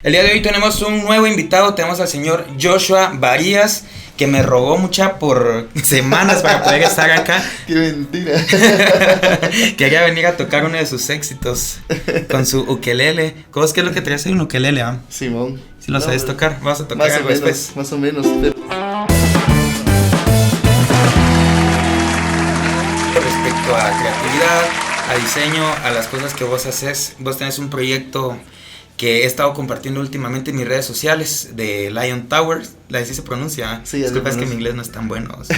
El día de hoy tenemos un nuevo invitado, tenemos al señor Joshua Varías, que me rogó mucha por semanas para poder estar acá. ¡Qué mentira! Quería venir a tocar uno de sus éxitos con su ukelele. ¿Cómo es que es lo que traes ahí, un ukelele? Simón. Si lo sabes tocar, vamos a tocar algo después. Más o menos, pero... Respecto a creatividad, a diseño, a las cosas que vos haces, vos tenés un proyecto que he estado compartiendo últimamente en mis redes sociales de Lion Towers, así se pronuncia. Sí, disculpa, es que mi inglés no es tan bueno. O sea.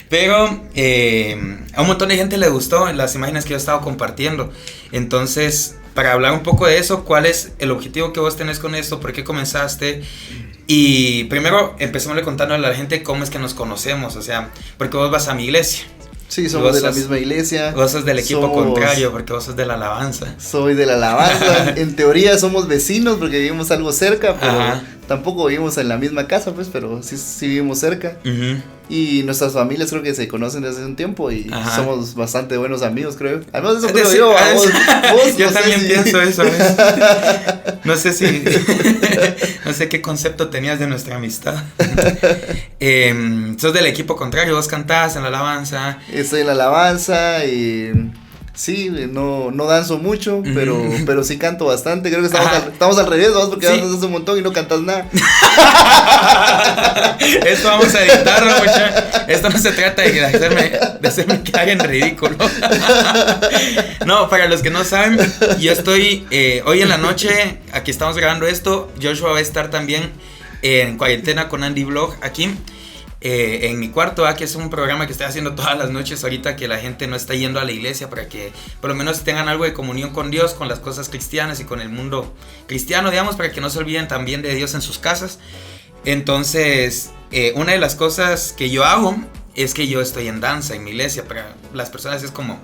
Pero a un montón de gente le gustó las imágenes que yo he estado compartiendo. Entonces, para hablar un poco de eso, ¿cuál es el objetivo que vos tenés con esto? ¿Por qué comenzaste? Y primero empecémosle contándole a la gente cómo es que nos conocemos, o sea, porque vos vas a mi iglesia. Sí, somos de la misma iglesia. Vos sos del equipo contrario, porque vos sos de la alabanza. Soy de la alabanza. En teoría somos vecinos porque vivimos algo cerca, pero tampoco vivimos en la misma casa, pues, pero sí vivimos cerca. Y nuestras familias creo que se conocen desde hace un tiempo y somos bastante buenos amigos, creo. Al menos eso creo yo. Yo también pienso eso. No sé si... no sé qué concepto tenías de nuestra amistad. Sos del equipo contrario, vos cantás en la alabanza. Estoy en la alabanza y... Sí, no danzo mucho, pero sí canto bastante. Creo que estamos al revés, ¿no? Porque danzas un montón y no cantas nada. Esto vamos a editarlo, mucha. Esto no se trata de hacerme quedar en ridículo. No, para los que no saben, yo estoy hoy en la noche, aquí estamos grabando esto. Joshua va a estar también en cuarentena con Andy Vlog aquí. En mi cuarto, que es un programa que estoy haciendo todas las noches ahorita que la gente no está yendo a la iglesia, para que por lo menos tengan algo de comunión con Dios, con las cosas cristianas y con el mundo cristiano, digamos, para que no se olviden también de Dios en sus casas. Entonces, una de las cosas que yo hago es que yo estoy en danza en mi iglesia. Para las personas es como,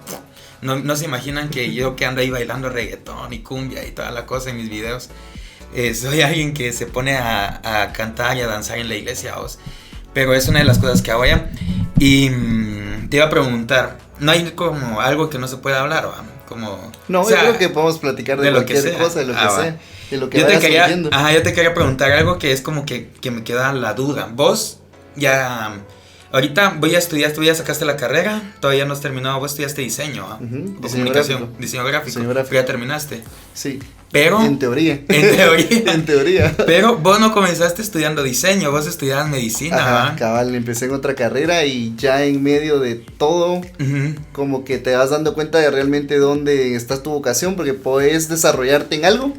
no se imaginan que yo que ando ahí bailando reggaetón y cumbia y toda la cosa en mis videos. Soy alguien que se pone a cantar y a danzar en la iglesia, pero es una de las cosas que hago allá. Y te iba a preguntar, ¿no hay como algo que no se pueda hablar? Como, no, yo creo que podemos platicar de cualquier cosa, de lo que sea, de lo que vaya surgiendo. Yo te quería preguntar algo que es como que me queda la duda. Vos ya... Ahorita voy a estudiar, tú ya sacaste la carrera, todavía no has terminado, vos estudiaste diseño, diseño gráfico, ya terminaste. Sí. Pero en teoría. En teoría. Pero vos no comenzaste estudiando diseño, vos estudiabas medicina. Ajá, cabal, empecé en otra carrera y ya en medio de todo, como que te vas dando cuenta de realmente dónde está tu vocación, porque puedes desarrollarte en algo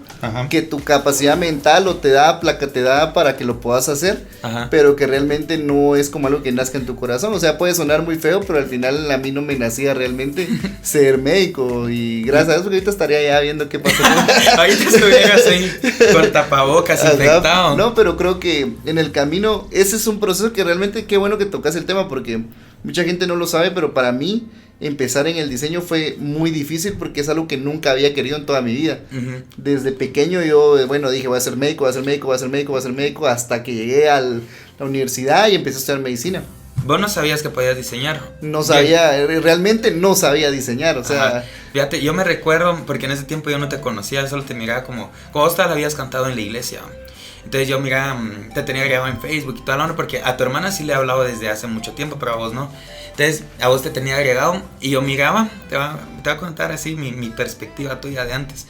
que tu capacidad mental te da para que lo puedas hacer, pero que realmente no es como algo que nazca en tu corazón. O sea, puede sonar muy feo, pero al final a mí no me nacía realmente ser médico, y gracias a Dios, porque ahorita estaría ya viendo qué pasó. Ahorita estuvieras ahí con tapabocas, infectado. No, pero creo que en el camino, ese es un proceso que realmente, qué bueno que tocas el tema, porque mucha gente no lo sabe, pero para mí empezar en el diseño fue muy difícil porque es algo que nunca había querido en toda mi vida. Desde pequeño yo, dije, voy a ser médico, hasta que llegué a la universidad y empecé a estudiar medicina. ¿Vos no sabías que podías diseñar? No sabía, realmente no sabía diseñar, o sea... Fíjate, yo me recuerdo, porque en ese tiempo yo no te conocía, solo te miraba como vos te la habías cantado en la iglesia. Entonces yo miraba, te tenía agregado en Facebook y toda la onda, porque a tu hermana sí le he hablado desde hace mucho tiempo, pero a vos no. Entonces a vos te tenía agregado y yo miraba, te voy a contar así mi perspectiva tuya de antes.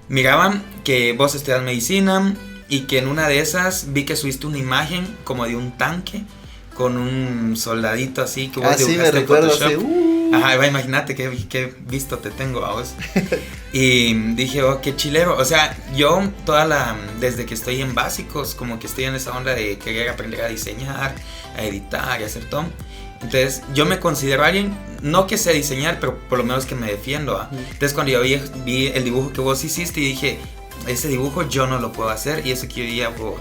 Miraba que vos estudias medicina y que en una de esas vi que subiste una imagen como de un tanque con un soldadito así que vos dibujaste en Photoshop. Imagínate qué visto te tengo a vos. Y dije, qué chilero. O sea, yo desde que estoy en básicos, como que estoy en esa onda de querer aprender a diseñar, a editar y a hacer todo. Entonces yo me considero alguien, no que sé diseñar, pero por lo menos que me defiendo. Entonces cuando yo vi el dibujo que vos hiciste y dije, ese dibujo yo no lo puedo hacer, y eso que yo llevo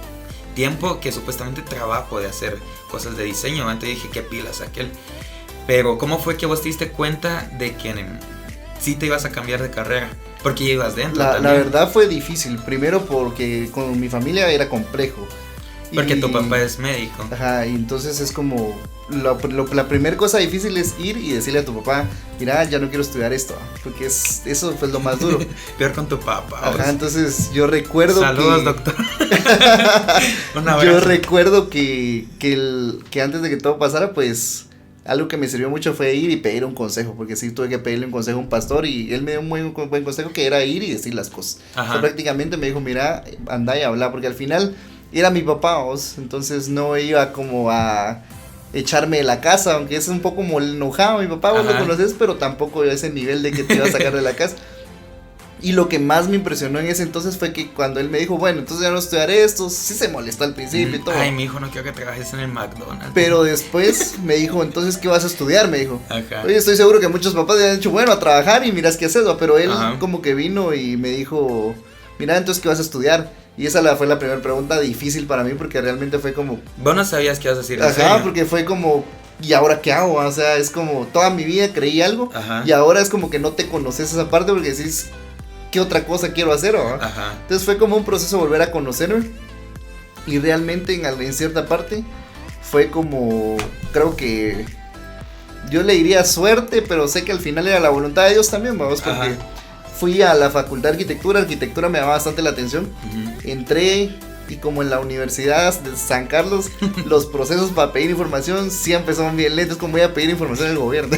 tiempo que supuestamente trabajo de hacer cosas de diseño. Antes dije, qué pilas aquel. Pero ¿cómo fue que vos te diste cuenta de que sí te ibas a cambiar de carrera? Porque ya ibas dentro la verdad fue difícil. Primero porque con mi familia era complejo. Porque tu papá es médico. Ajá, y entonces es como, la primera cosa difícil es ir y decirle a tu papá, mira, ya no quiero estudiar esto, porque eso fue lo más duro. Peor con tu papá. Ajá, entonces yo recuerdo Saludos, doctor. Un abrazo. Yo recuerdo que antes de que todo pasara, pues algo que me sirvió mucho fue ir y pedir un consejo, porque sí tuve que pedirle un consejo a un pastor y él me dio un muy buen consejo, que era ir y decir las cosas. O sea, prácticamente me dijo, mira, anda y habla, porque al final era mi papá, entonces no iba como a echarme de la casa, aunque es un poco como enojado mi papá, vos lo conoces, pero tampoco a ese nivel de que te iba a sacar de la casa. Y lo que más me impresionó en ese entonces fue que cuando él me dijo, bueno, entonces ya no estudiaré esto, sí se molestó al principio y todo. Ay, mi hijo, no quiero que trabajes en el McDonald's. Pero después me dijo, entonces, ¿qué vas a estudiar? Me dijo. Ajá. Oye, estoy seguro que muchos papás le han dicho, bueno, a trabajar y miras qué haces, pero él como que vino y me dijo, mira, entonces, ¿qué vas a estudiar? Y esa fue la primera pregunta difícil para mí, porque realmente fue como... Vos no sabías qué ibas a decir. Ajá, porque fue como... ¿Y ahora qué hago? O sea, es como toda mi vida creí algo. Y ahora es como que no te conoces esa parte porque decís, ¿qué otra cosa quiero hacer? Entonces fue como un proceso volver a conocerme. Y realmente en cierta parte fue como, creo que yo le diría suerte, pero sé que al final era la voluntad de Dios también, vamos, porque fui a la facultad de arquitectura me daba bastante la atención. Entré y como en la universidad de San Carlos, los procesos para pedir información siempre son bien lentos, como voy a pedir información del gobierno.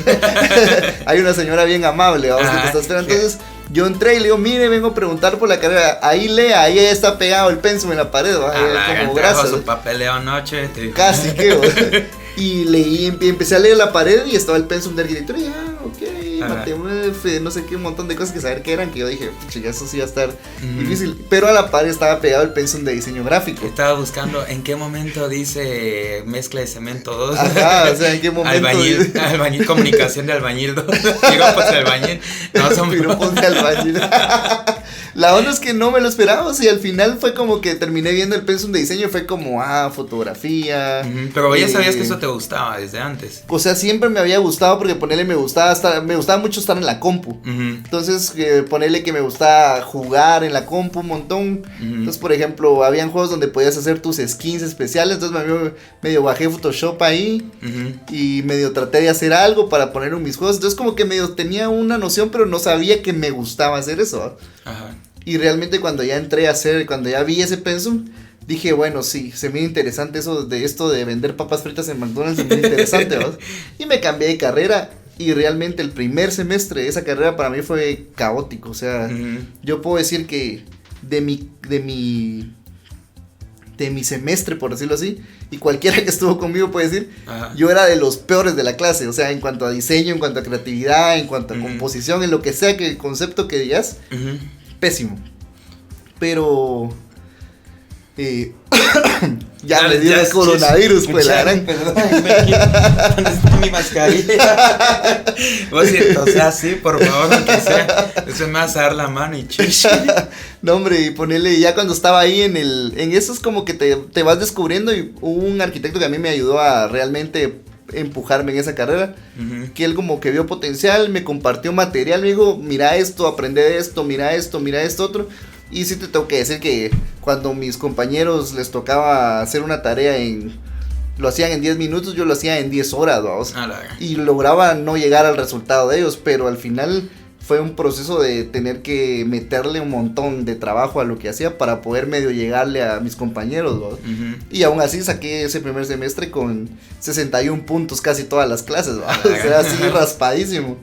Hay una señora bien amable, vamos, que te está esperando. Entonces yo entré y le digo, mire, vengo a preguntar por la carrera. Ahí lea, ahí está pegado el pensum en la pared, como gracias. Su papeleo anoche. Casi que, y leí, empecé a leer la pared y estaba el pensum de arquitectura y matemáticas, no sé qué, un montón de cosas que saber qué eran, que yo dije, chica, eso sí va a estar difícil, pero a la par estaba pegado el pensum de diseño gráfico. Estaba buscando en qué momento dice mezcla de cemento 2. Ajá, o sea, en qué momento albañil, comunicación de albañil 2, piropos de albañil. No, son piropos de albañil. La onda es que no me lo esperaba, y al final fue como que terminé viendo el pensum de diseño y fue como, fotografía. Pero ya sabías que eso te gustaba desde antes. O sea, siempre me había gustado porque ponerle me gustaba mucho estar en la compu. Entonces, ponerle que me gustaba jugar en la compu un montón. Entonces, por ejemplo, habían juegos donde podías hacer tus skins especiales. Entonces, medio bajé Photoshop ahí y medio traté de hacer algo para poner en mis juegos. Entonces, como que medio tenía una noción, pero no sabía que me gustaba hacer eso. Y realmente cuando ya vi ese pensum, dije, bueno, sí, se me hizo interesante esto de vender papas fritas en McDonald's, se me hizo interesante, ¿no? Y me cambié de carrera y realmente el primer semestre de esa carrera para mí fue caótico, o sea, yo puedo decir que de mi semestre, por decirlo así, y cualquiera que estuvo conmigo puede decir, yo era de los peores de la clase, o sea, en cuanto a diseño, en cuanto a creatividad, en cuanto a composición, en lo que sea que el concepto que digas, pésimo. Pero ya me dio el coronavirus, pues la gran. ¿Dónde está mi mascarilla? Vos o sea, sí, por favor, aunque sea, eso me vas a dar la mano y chichi. No, hombre, y ponerle, ya cuando estaba ahí en eso es como que te vas descubriendo, y hubo un arquitecto que a mí me ayudó a realmente empujarme en esa carrera, que él como que vio potencial, me compartió material, me dijo, mira esto, aprende de esto, mira esto otro. Y sí te tengo que decir que cuando mis compañeros les tocaba hacer una tarea lo hacían en 10 minutos, yo lo hacía en 10 horas, ¿vamos? Y lograba no llegar al resultado de ellos, pero al final fue un proceso de tener que meterle un montón de trabajo a lo que hacía para poder medio llegarle a mis compañeros, ¿vamos? Y aún así saqué ese primer semestre con 61 puntos casi todas las clases, ¿vamos? O sea, así raspadísimo.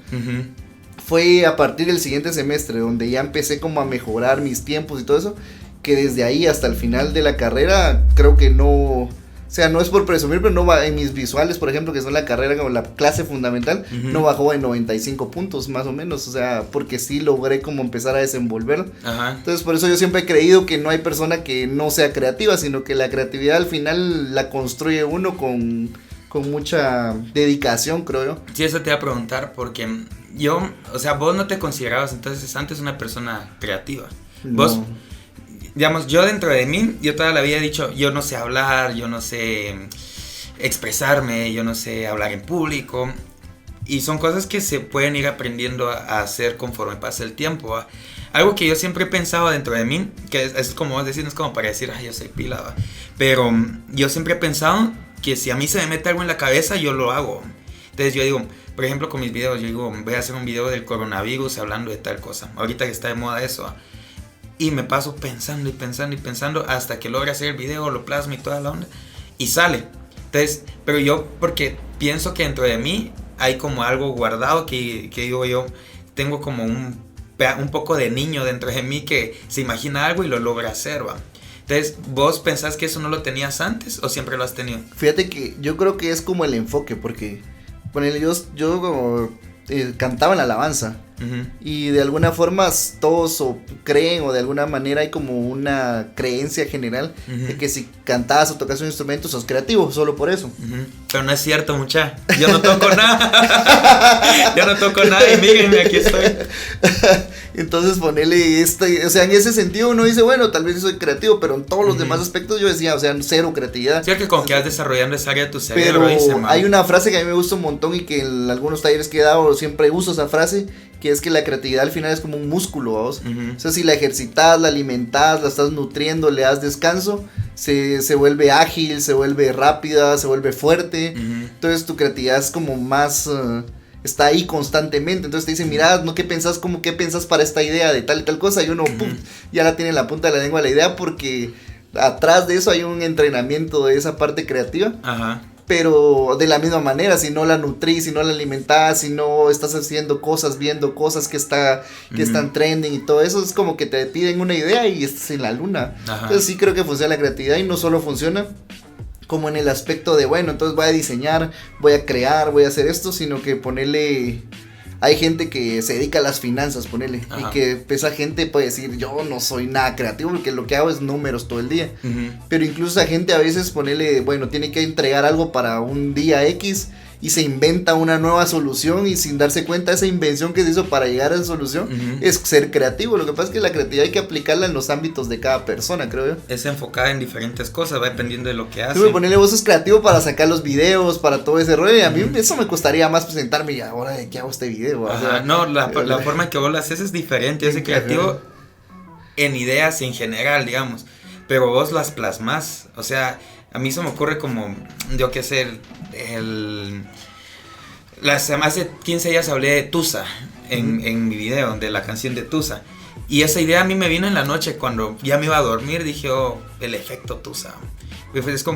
Fue a partir del siguiente semestre donde ya empecé como a mejorar mis tiempos y todo eso, que desde ahí hasta el final de la carrera creo que no, o sea, no es por presumir, pero no va en mis visuales, por ejemplo, que son la carrera como la clase fundamental, no bajó en 95 puntos más o menos, o sea, porque sí logré como empezar a desenvolver. Entonces por eso yo siempre he creído que no hay persona que no sea creativa, sino que la creatividad al final la construye uno con mucha dedicación, creo yo. Sí, eso te iba a preguntar porque yo, o sea, vos no te considerabas entonces antes una persona creativa. No. Vos, digamos, yo dentro de mí, yo toda la vida he dicho, yo no sé hablar, yo no sé expresarme, yo no sé hablar en público. Y son cosas que se pueden ir aprendiendo a hacer conforme pasa el tiempo. algo que yo siempre he pensado dentro de mí, que es como vos decís, no es como para decir, ay, yo soy pila, ¿va? Pero yo siempre he pensado que si a mí se me mete algo en la cabeza, yo lo hago. Entonces yo digo, por ejemplo, con mis videos, yo digo, voy a hacer un video del coronavirus hablando de tal cosa. Ahorita que está de moda eso, ¿va? Y me paso pensando y pensando y pensando hasta que logro hacer el video, lo plasmo y toda la onda, y sale. Entonces, pero yo, porque pienso que dentro de mí hay como algo guardado que digo yo, tengo como un poco de niño dentro de mí que se imagina algo y lo logra hacer, ¿va? Entonces, ¿vos pensás que eso no lo tenías antes o siempre lo has tenido? Fíjate que yo creo que es como el enfoque, porque ponele, yo como, cantaba en la alabanza. Uh-huh. Y de alguna forma todos creen, o de alguna manera hay como una creencia general, uh-huh, de que si cantabas o tocas un instrumento sos creativo, solo por eso. Uh-huh. Pero no es cierto, mucha. Yo no toco nada. Yo no toco nada y mírenme, aquí estoy. Entonces ponele o sea, en ese sentido uno dice, bueno, tal vez soy creativo, pero en todos los, uh-huh, demás aspectos yo decía, o sea, cero creatividad. Sí, que como que vas desarrollando esa área de tu cerebro. Pero dice, hay una frase que a mí me gusta un montón y que en algunos talleres que he dado siempre uso esa frase, que es que la creatividad al final es como un músculo, ¿vos? Uh-huh. O sea, si la ejercitas, la alimentas, la estás nutriendo, le das descanso, se vuelve ágil, se vuelve rápida, se vuelve fuerte. Uh-huh. Entonces tu creatividad es como más, está ahí constantemente. Entonces te dicen, mira, ¿no? ¿Qué pensás para esta idea de tal y tal cosa? Y uno, uh-huh, pum, ya la tiene en la punta de la lengua la idea, porque atrás de eso hay un entrenamiento de esa parte creativa. Ajá. Uh-huh. Pero de la misma manera, si no la nutrís, si no la alimentás, si no estás haciendo cosas, viendo cosas que están trending y todo eso, es como que te piden una idea y estás en la luna. Ajá. Entonces sí creo que funciona la creatividad, y no solo funciona como en el aspecto de, bueno, entonces voy a diseñar, voy a crear, voy a hacer esto, sino que ponerle... Hay gente que se dedica a las finanzas, ponele, ajá, y que esa gente puede decir, yo no soy nada creativo porque lo que hago es números todo el día. Uh-huh. Pero incluso esa gente a veces ponele, bueno, tiene que entregar algo para un día X y se inventa una nueva solución, y sin darse cuenta esa invención que se hizo para llegar a esa solución, uh-huh, es ser creativo. Lo que pasa es que la creatividad hay que aplicarla en los ámbitos de cada persona, creo yo. Es enfocada en diferentes cosas, va dependiendo de lo que hace. Sí, ponerle, vos sos creativo para sacar los videos, para todo ese rollo, y a mí, uh-huh, eso me costaría más presentarme y ahora de qué hago este video. O sea, no, la forma en que vos lo haces es diferente. Yo soy creativo en ideas en general, digamos, pero vos las plasmas. O sea, a mí se me ocurre como, yo qué sé, hace 15 días hablé de Tusa en mi video, de la canción de Tusa. Y esa idea a mí me vino en la noche cuando ya me iba a dormir, dije, oh, el efecto Tusa.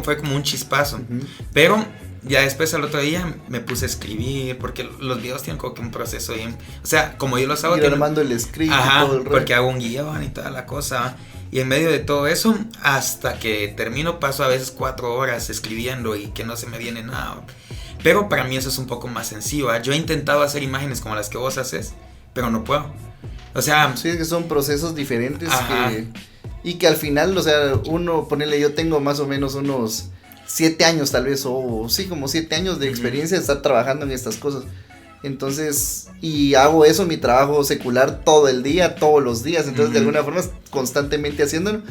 Fue como un chispazo. Uh-huh. Pero ya después al otro día me puse a escribir, porque los videos tienen como que un proceso bien, o sea, como yo los hago. Ir armando el script, ajá, y todo el rollo. Porque hago un guión y toda la cosa. Y en medio de todo eso, hasta que termino, paso a veces 4 horas escribiendo y que no se me viene nada. Pero para mí eso es un poco más sencillo, ¿eh? Yo he intentado hacer imágenes como las que vos haces, pero no puedo. O sea... Sí, es que son procesos diferentes y que al final, o sea, uno, ponele, yo tengo más o menos unos 7 años tal vez, o sí, como 7 años de experiencia de estar trabajando en estas cosas. Entonces, y hago eso, mi trabajo secular todo el día, todos los días. Entonces, uh-huh, de alguna forma, constantemente haciéndolo.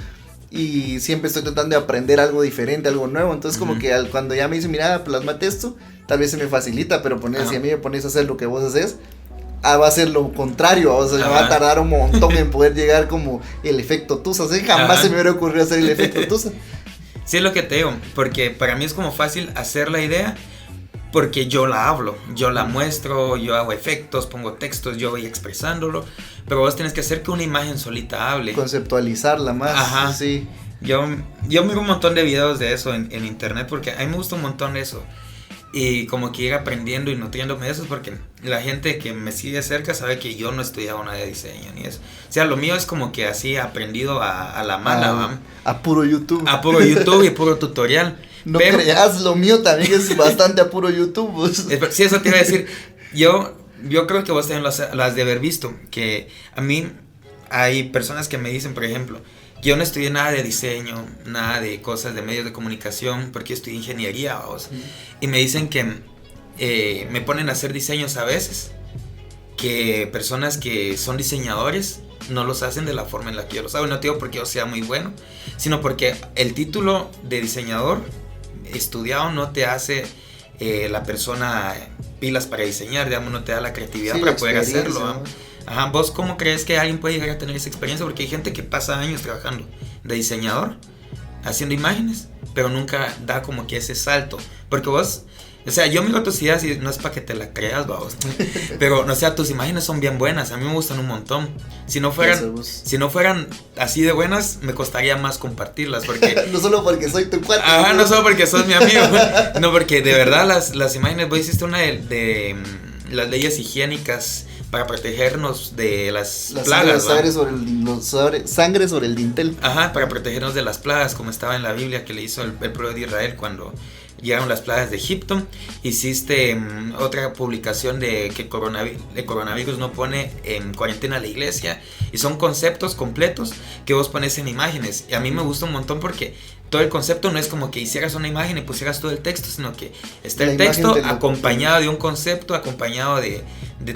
Y siempre estoy tratando de aprender algo diferente, algo nuevo. Entonces, uh-huh, como que cuando ya me dicen, mira, plasmate esto, tal vez se me facilita. Pero si a mí me pones a hacer lo que vos haces, va a ser lo contrario. O sea, me va a tardar un montón en poder llegar como el efecto Tusa. O sea, jamás se me hubiera ocurrido hacer el efecto Tusa. Sí, es lo que te digo, porque para mí es como fácil hacer la idea, porque yo la hablo, yo la muestro, yo hago efectos, pongo textos, yo voy expresándolo, pero vos tienes que hacer que una imagen solita hable. Conceptualizarla más. Ajá. Sí. Yo miro un montón de videos de eso en internet, porque a mí me gusta un montón eso. Y como que ir aprendiendo y nutriéndome de eso, porque la gente que me sigue cerca sabe que yo no he estudiado nada de diseño ni eso. O sea, lo mío es como que así aprendido a la mala, a puro YouTube. A puro YouTube y puro tutorial. No creas, lo mío también es bastante a puro YouTube. Sí, eso te iba a decir. Yo creo que vos también lo has de haber visto, que a mí hay personas que me dicen, por ejemplo, yo no estudié nada de diseño, nada de cosas de medios de comunicación, porque yo estudié ingeniería, vamos. Y me dicen que me ponen a hacer diseños a veces, que personas que son diseñadores no los hacen de la forma en la que yo los hago. Y no te digo porque yo sea muy bueno, sino porque el título de diseñador estudiado no te hace la persona pilas para diseñar, digamos, no te da la creatividad para poder hacerlo, ¿no? Ajá, ¿vos cómo crees que alguien puede llegar a tener esa experiencia? Porque hay gente que pasa años trabajando de diseñador, haciendo imágenes, pero nunca da como que ese salto. Porque vos, o sea, yo miro tus ideas y no es para que te la creas, vamos. Pero, o sea, tus imágenes son bien buenas, a mí me gustan un montón. Si no fueran así de buenas, me costaría más compartirlas, porque... No solo porque soy tu cuate. Ajá, no solo porque sos mi amigo. No, porque de verdad las imágenes, vos hiciste una de las leyes higiénicas para protegernos de las plagas. Sangre sobre el dintel. Ajá, para protegernos de las plagas, como estaba en la Biblia que le hizo el pueblo de Israel cuando llegaron las plagas de Egipto. Hiciste otra publicación de que el coronavirus no pone en cuarentena a la iglesia. Y son conceptos completos que vos pones en imágenes. Y a mí me gusta un montón porque todo el concepto no es como que hicieras una imagen y pusieras todo el texto, sino que está el texto acompañado de un concepto, acompañado de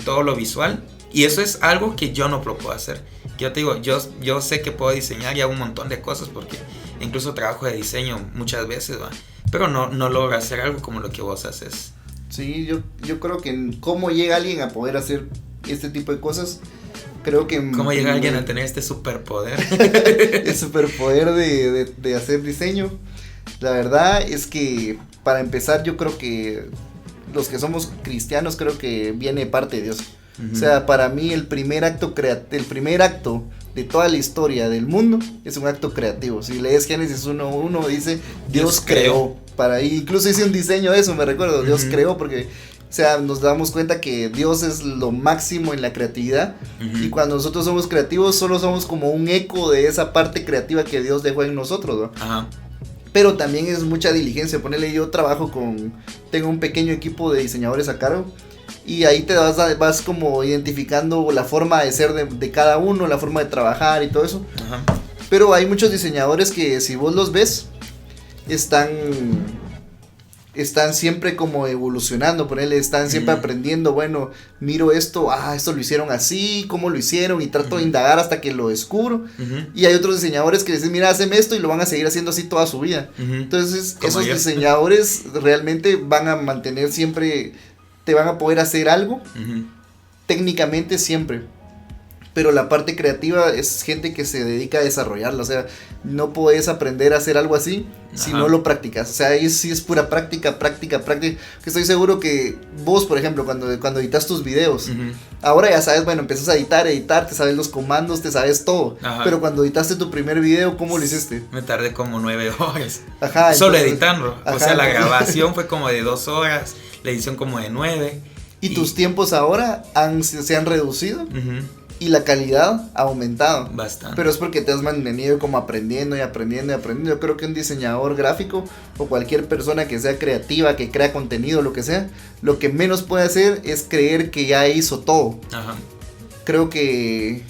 todo lo visual. Y eso es algo que yo no lo puedo hacer. Yo te digo, yo sé que puedo diseñar y hago un montón de cosas porque incluso trabajo de diseño muchas veces, ¿va? Pero no logro hacer algo como lo que vos haces. Sí, yo creo que cómo llega alguien a poder hacer este tipo de cosas, creo que... ¿Cómo llega alguien a tener este superpoder? El superpoder de hacer diseño. La verdad es que, para empezar, yo creo que los que somos cristianos, creo que viene parte de Dios. O sea, para mí el primer acto de toda la historia del mundo es un acto creativo. Si lees Génesis 1:1 dice Dios creó. Para ahí incluso hice un diseño de eso, me recuerdo, Dios creó, porque o sea, nos damos cuenta que Dios es lo máximo en la creatividad. Y cuando nosotros somos creativos solo somos como un eco de esa parte creativa que Dios dejó en nosotros, ¿no? Ajá. Pero también es mucha diligencia. Ponele, yo tengo un pequeño equipo de diseñadores a cargo. Y ahí te vas como identificando la forma de ser de cada uno, la forma de trabajar y todo eso. Ajá. Pero hay muchos diseñadores que, si vos los ves, están siempre como evolucionando, ponele, están siempre aprendiendo. Bueno, miro esto, esto lo hicieron así, cómo lo hicieron, y trato de indagar hasta que lo descubro. Y hay otros diseñadores que dicen, mira, hacen esto, y lo van a seguir haciendo así toda su vida. Entonces esos diseñadores realmente van a mantener siempre, te van a poder hacer algo técnicamente siempre, pero la parte creativa es gente que se dedica a desarrollarla. O sea, no puedes aprender a hacer algo así si no lo practicas. O sea, ahí sí es pura práctica. Que estoy seguro que vos, por ejemplo, cuando editas tus videos, ahora ya sabes, bueno, empiezas a editar, te sabes los comandos, te sabes todo. Pero cuando editaste tu primer video, ¿cómo lo hiciste? Me tardé como 9 horas. Solo editando. O sea, la grabación fue como de 2 horas, la edición como de 9. Y tus tiempos ahora se han reducido. Y la calidad ha aumentado. Bastante. Pero es porque te has mantenido como aprendiendo. Yo creo que un diseñador gráfico o cualquier persona que sea creativa, que crea contenido, lo que sea, lo que menos puede hacer es creer que ya hizo todo. Creo que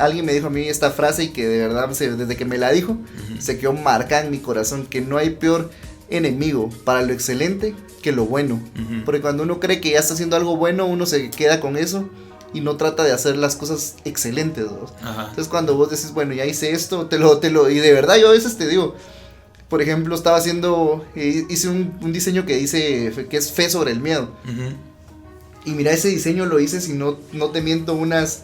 alguien me dijo a mí esta frase, y que de verdad desde que me la dijo se quedó marcada en mi corazón, que no hay peor enemigo para lo excelente que lo bueno. Porque cuando uno cree que ya está haciendo algo bueno, uno se queda con eso y no trata de hacer las cosas excelentes, ¿no? Entonces cuando vos decís, bueno, ya hice esto, y de verdad yo a veces te digo, por ejemplo, hice un diseño que dice que es fe sobre el miedo. Y mira, ese diseño lo hice, si no te miento, unas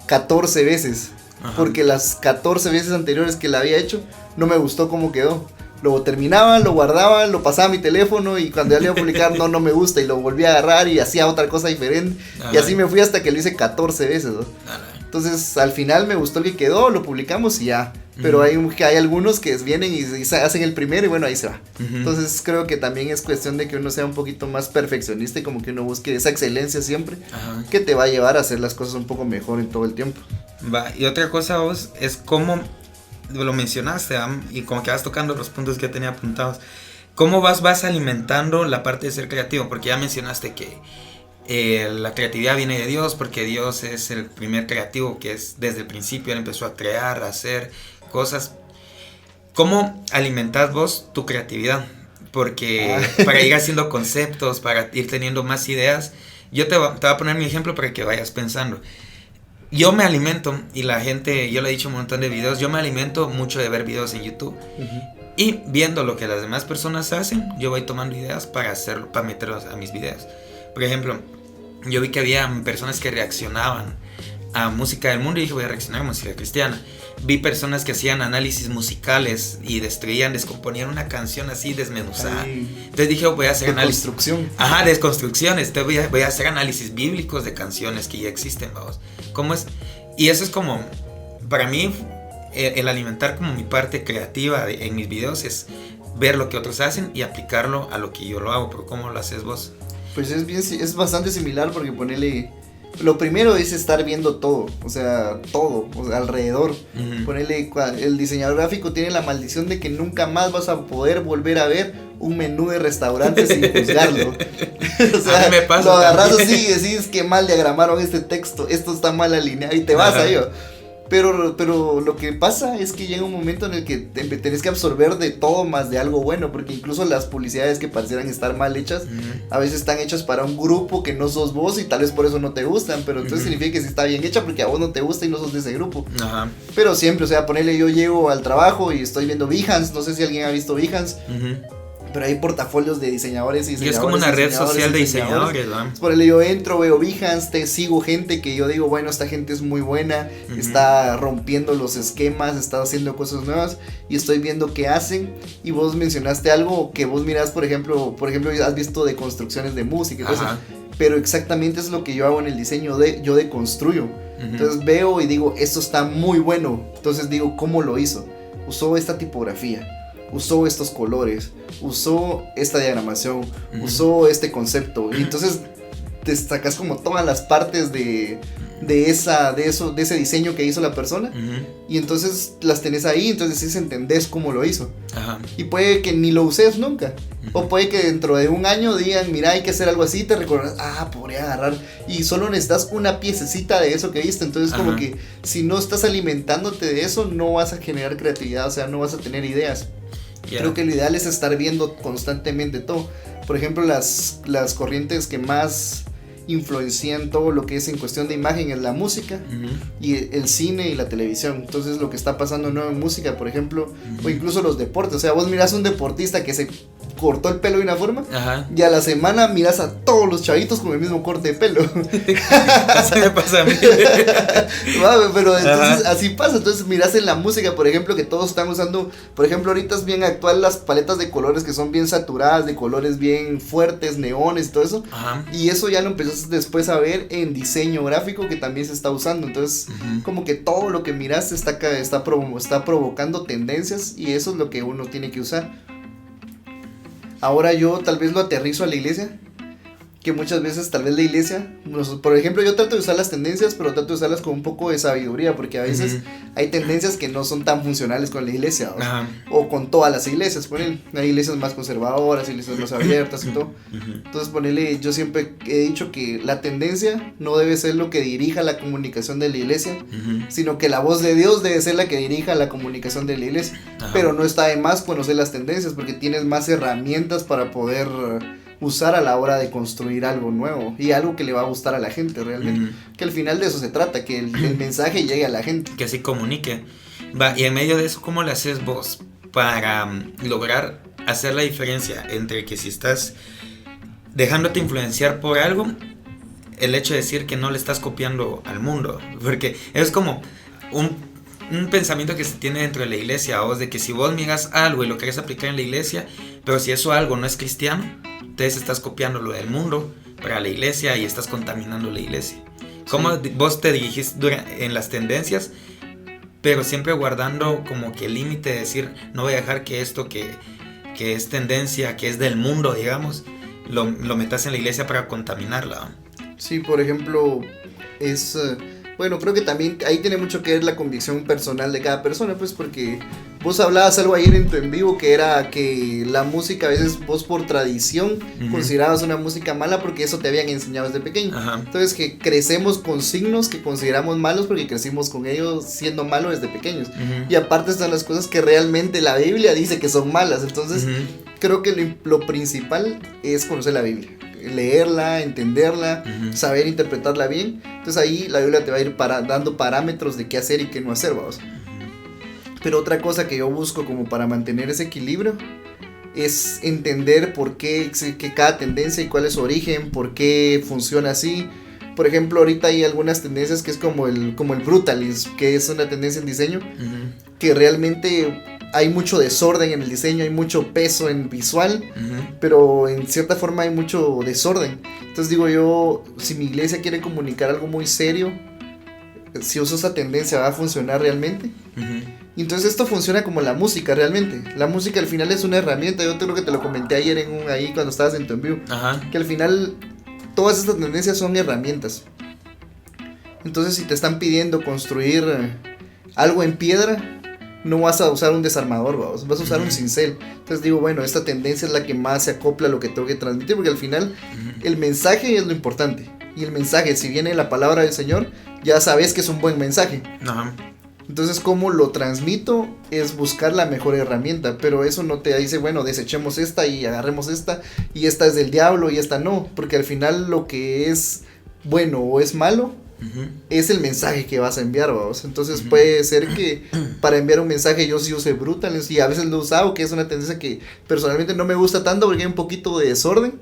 14 veces. Porque las 14 veces anteriores que la había hecho, no me gustó cómo quedó. Lo terminaba, lo guardaba, lo pasaba a mi teléfono, y cuando ya le iba a publicar, no me gusta, y lo volví a agarrar y hacía otra cosa diferente. Y así me fui hasta que lo hice 14 veces, ¿no? Entonces al final me gustó el que quedó, lo publicamos y ya. Pero hay algunos que vienen y hacen el primero y bueno, ahí se va. Entonces creo que también es cuestión de que uno sea un poquito más perfeccionista y como que uno busque esa excelencia siempre, que te va a llevar a hacer las cosas un poco mejor en todo el tiempo. Y otra cosa, vos, es cómo lo mencionaste, y como que vas tocando los puntos que tenía apuntados. ¿Cómo vas alimentando la parte de ser creativo? Porque ya mencionaste que la creatividad viene de Dios, porque Dios es el primer creativo, que es desde el principio Él empezó a crear, a hacer cosas. ¿Cómo alimentás vos tu creatividad? Porque para ir haciendo conceptos, para ir teniendo más ideas, yo te voy a poner mi ejemplo para que vayas pensando. Yo me alimento, y la gente, yo le he dicho un montón de videos, yo me alimento mucho de ver videos en YouTube. Y viendo lo que las demás personas hacen, yo voy tomando ideas para meterlos a mis videos. Por ejemplo, yo vi que había personas que reaccionaban a música del mundo y dije, voy a reaccionar a música cristiana. Vi personas que hacían análisis musicales y descomponían una canción así desmenuzada. Entonces dije, voy a hacer análisis. Desconstrucción. Ajá, desconstrucciones. Entonces voy a hacer análisis bíblicos de canciones que ya existen, vamos. ¿Cómo es? Y eso es como, para mí, el alimentar como mi parte creativa en mis videos es ver lo que otros hacen y aplicarlo a lo que yo lo hago. Pero ¿cómo lo haces vos? Pues es bastante similar porque ponele... Lo primero es estar viendo todo, o sea, alrededor. Ponele, el diseñador gráfico tiene la maldición de que nunca más vas a poder volver a ver un menú de restaurante sin juzgarlo. O sea, a mí me pasa, lo agarras así y decís que mal diagramaron este texto, esto está mal alineado y te vas a ello. Pero lo que pasa es que llega un momento en el que tenés que absorber de todo más de algo bueno, porque incluso las publicidades que parecieran estar mal hechas, a veces están hechas para un grupo que no sos vos y tal vez por eso no te gustan, pero entonces significa que sí está bien hecha porque a vos no te gusta y no sos de ese grupo. Pero siempre, o sea, ponele, yo llego al trabajo y estoy viendo Behance, no sé si alguien ha visto Behance. Pero hay portafolios de diseñadores y diseñadores. Y es como una red social de diseñadores, ¿no? Por ejemplo, yo entro, veo Behance, sigo gente que yo digo, bueno, esta gente es muy buena, está rompiendo los esquemas, está haciendo cosas nuevas y estoy viendo qué hacen. Y vos mencionaste algo que vos mirás, por ejemplo, has visto de construcciones de música y cosas. Pero exactamente es lo que yo hago en el diseño, yo deconstruyo. Entonces veo y digo, esto está muy bueno. Entonces digo, ¿cómo lo hizo? Usó esta tipografía, usó estos colores, usó esta diagramación, usó este concepto. Y entonces te sacas como todas las partes de ese diseño que hizo la persona. Y entonces las tenés ahí, entonces sí entendés cómo lo hizo. Y puede que ni lo uses nunca. O puede que dentro de un año digan, mira, hay que hacer algo así, te recordarás, podría agarrar. Y solo necesitas una piececita de eso que viste. Entonces como que si no estás alimentándote de eso, no vas a generar creatividad, o sea, no vas a tener ideas. Creo que lo ideal es estar viendo constantemente todo. Por ejemplo, las corrientes que más influencian todo lo que es en cuestión de imagen es la música y el cine y la televisión. Entonces lo que está pasando nuevo en música, por ejemplo, o incluso los deportes. O sea, vos mirás a un deportista que se cortó el pelo de una forma y a la semana miras a todos los chavitos con el mismo corte de pelo. Así me pasa a mí. Pero entonces así pasa. Entonces miras en la música, por ejemplo, que todos están usando, por ejemplo, ahorita es bien actual las paletas de colores que son bien saturadas, de colores bien fuertes, neones y todo eso. Y eso ya lo empezás después a ver en diseño gráfico que también se está usando. Entonces como que todo lo que miras está provocando tendencias y eso es lo que uno tiene que usar. Ahora yo tal vez lo aterrizo a la iglesia, que muchas veces tal vez la iglesia, por ejemplo, yo trato de usar las tendencias, pero trato de usarlas con un poco de sabiduría, porque a veces hay tendencias que no son tan funcionales con la iglesia, o con todas las iglesias. Hay iglesias más conservadoras, iglesias más abiertas y todo. Entonces yo siempre he dicho que la tendencia no debe ser lo que dirija la comunicación de la iglesia, sino que la voz de Dios debe ser la que dirija la comunicación de la iglesia. Pero no está de más conocer las tendencias, porque tienes más herramientas para poder usar a la hora de construir algo nuevo y algo que le va a gustar a la gente realmente. Que al final de eso se trata, que el mensaje llegue a la gente, que así comunique. Y en medio de eso, ¿cómo le haces vos para lograr hacer la diferencia entre que si estás dejándote influenciar por algo, el hecho de decir que no le estás copiando al mundo? Porque es como un pensamiento que se tiene dentro de la iglesia, vos, de que si vos miras algo y lo querés aplicar en la iglesia, pero si eso algo no es cristiano, entonces estás copiando lo del mundo para la iglesia y estás contaminando la iglesia. ¿Cómo vos te dirigís en las tendencias, pero siempre guardando como que el límite de decir, no voy a dejar que esto que es tendencia, que es del mundo, digamos, lo metas en la iglesia para contaminarla? Sí, por ejemplo, bueno, creo que también ahí tiene mucho que ver la convicción personal de cada persona, pues, porque vos hablabas algo ayer en tu en vivo que era que la música a veces vos por tradición considerabas una música mala porque eso te habían enseñado desde pequeño. Entonces que crecemos con signos que consideramos malos porque crecimos con ellos siendo malos desde pequeños. Y aparte están las cosas que realmente la Biblia dice que son malas. Entonces creo que lo principal es conocer la Biblia, leerla, entenderla, saber interpretarla bien. Entonces ahí la Biblia te va a ir dando parámetros de qué hacer y qué no hacer, vamos. Pero otra cosa que yo busco como para mantener ese equilibrio es entender por qué que cada tendencia y cuál es su origen, por qué funciona así. Por ejemplo, ahorita hay algunas tendencias que es como el brutalism, que es una tendencia en diseño, que realmente hay mucho desorden en el diseño, hay mucho peso en visual, pero en cierta forma hay mucho desorden. Entonces digo yo, si mi iglesia quiere comunicar algo muy serio, si uso esa tendencia va a funcionar realmente. Y entonces esto funciona como la música realmente. La música al final es una herramienta. Yo creo que te lo comenté ayer ahí cuando estabas en tu en vivo. Que al final todas estas tendencias son herramientas. Entonces si te están pidiendo construir algo en piedra, no vas a usar un desarmador, vas a usar un cincel. Entonces digo, bueno, esta tendencia es la que más se acopla a lo que tengo que transmitir, porque al final el mensaje es lo importante. Y el mensaje, si viene la palabra del Señor, ya sabes que es un buen mensaje. Entonces, cómo lo transmito es buscar la mejor herramienta, pero eso no te dice, bueno, desechemos esta y agarremos esta, y esta es del diablo y esta no, porque al final lo que es bueno o es malo es el mensaje que vas a enviar, vamos. Entonces puede ser que para enviar un mensaje yo sí use brutales, y a veces lo he usado, que es una tendencia que personalmente no me gusta tanto porque hay un poquito de desorden,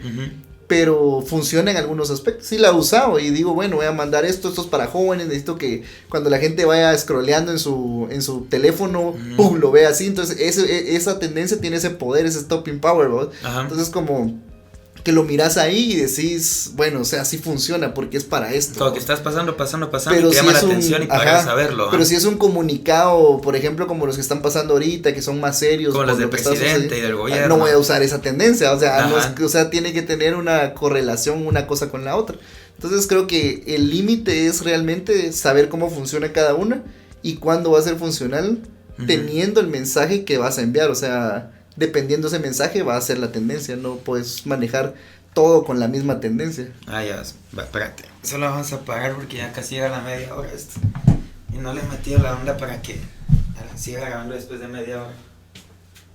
pero funciona en algunos aspectos. Sí la he usado y digo, bueno, voy a mandar esto es para jóvenes, necesito que cuando la gente vaya scrolleando en su teléfono, ¡pum!, lo vea así. Entonces esa tendencia tiene ese poder, ese stopping power, ¿no? Entonces como que lo miras ahí y decís, bueno, o sea, sí funciona porque es para esto. Todo, ¿no? Que estás pasando pero y te llama la atención y pagas a verlo. Pero si es un comunicado, por ejemplo, como los que están pasando ahorita, que son más serios. Como los del presidente y del gobierno. No voy a usar esa tendencia, o sea, no es, o sea, tiene que tener una correlación una cosa con la otra. Entonces creo que el límite es realmente saber cómo funciona cada una y cuándo va a ser funcional, teniendo el mensaje que vas a enviar, o sea, dependiendo ese mensaje va a ser la tendencia, no puedes manejar todo con la misma tendencia. Ya, espérate, solo vamos a parar porque ya casi llega la media hora esto, y no le he metido la onda para que siga grabando después de media hora,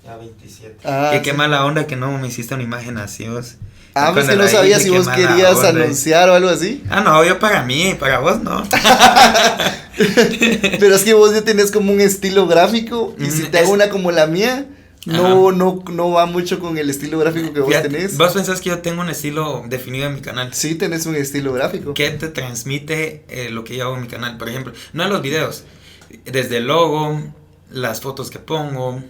ya 27. Qué mala onda que no me hiciste una imagen así vos. Pues que no sabía si vos querías anunciar o algo así. No, yo para mí, para vos no. Pero es que vos ya tenés como un estilo gráfico, y si te hago una como la mía, no va mucho con el estilo gráfico que vos tenés. ¿Vos pensás que yo tengo un estilo definido en mi canal? Sí, tenés un estilo gráfico. ¿Qué te transmite lo que yo hago en mi canal? Por ejemplo, no en los videos, desde el logo, las fotos que pongo,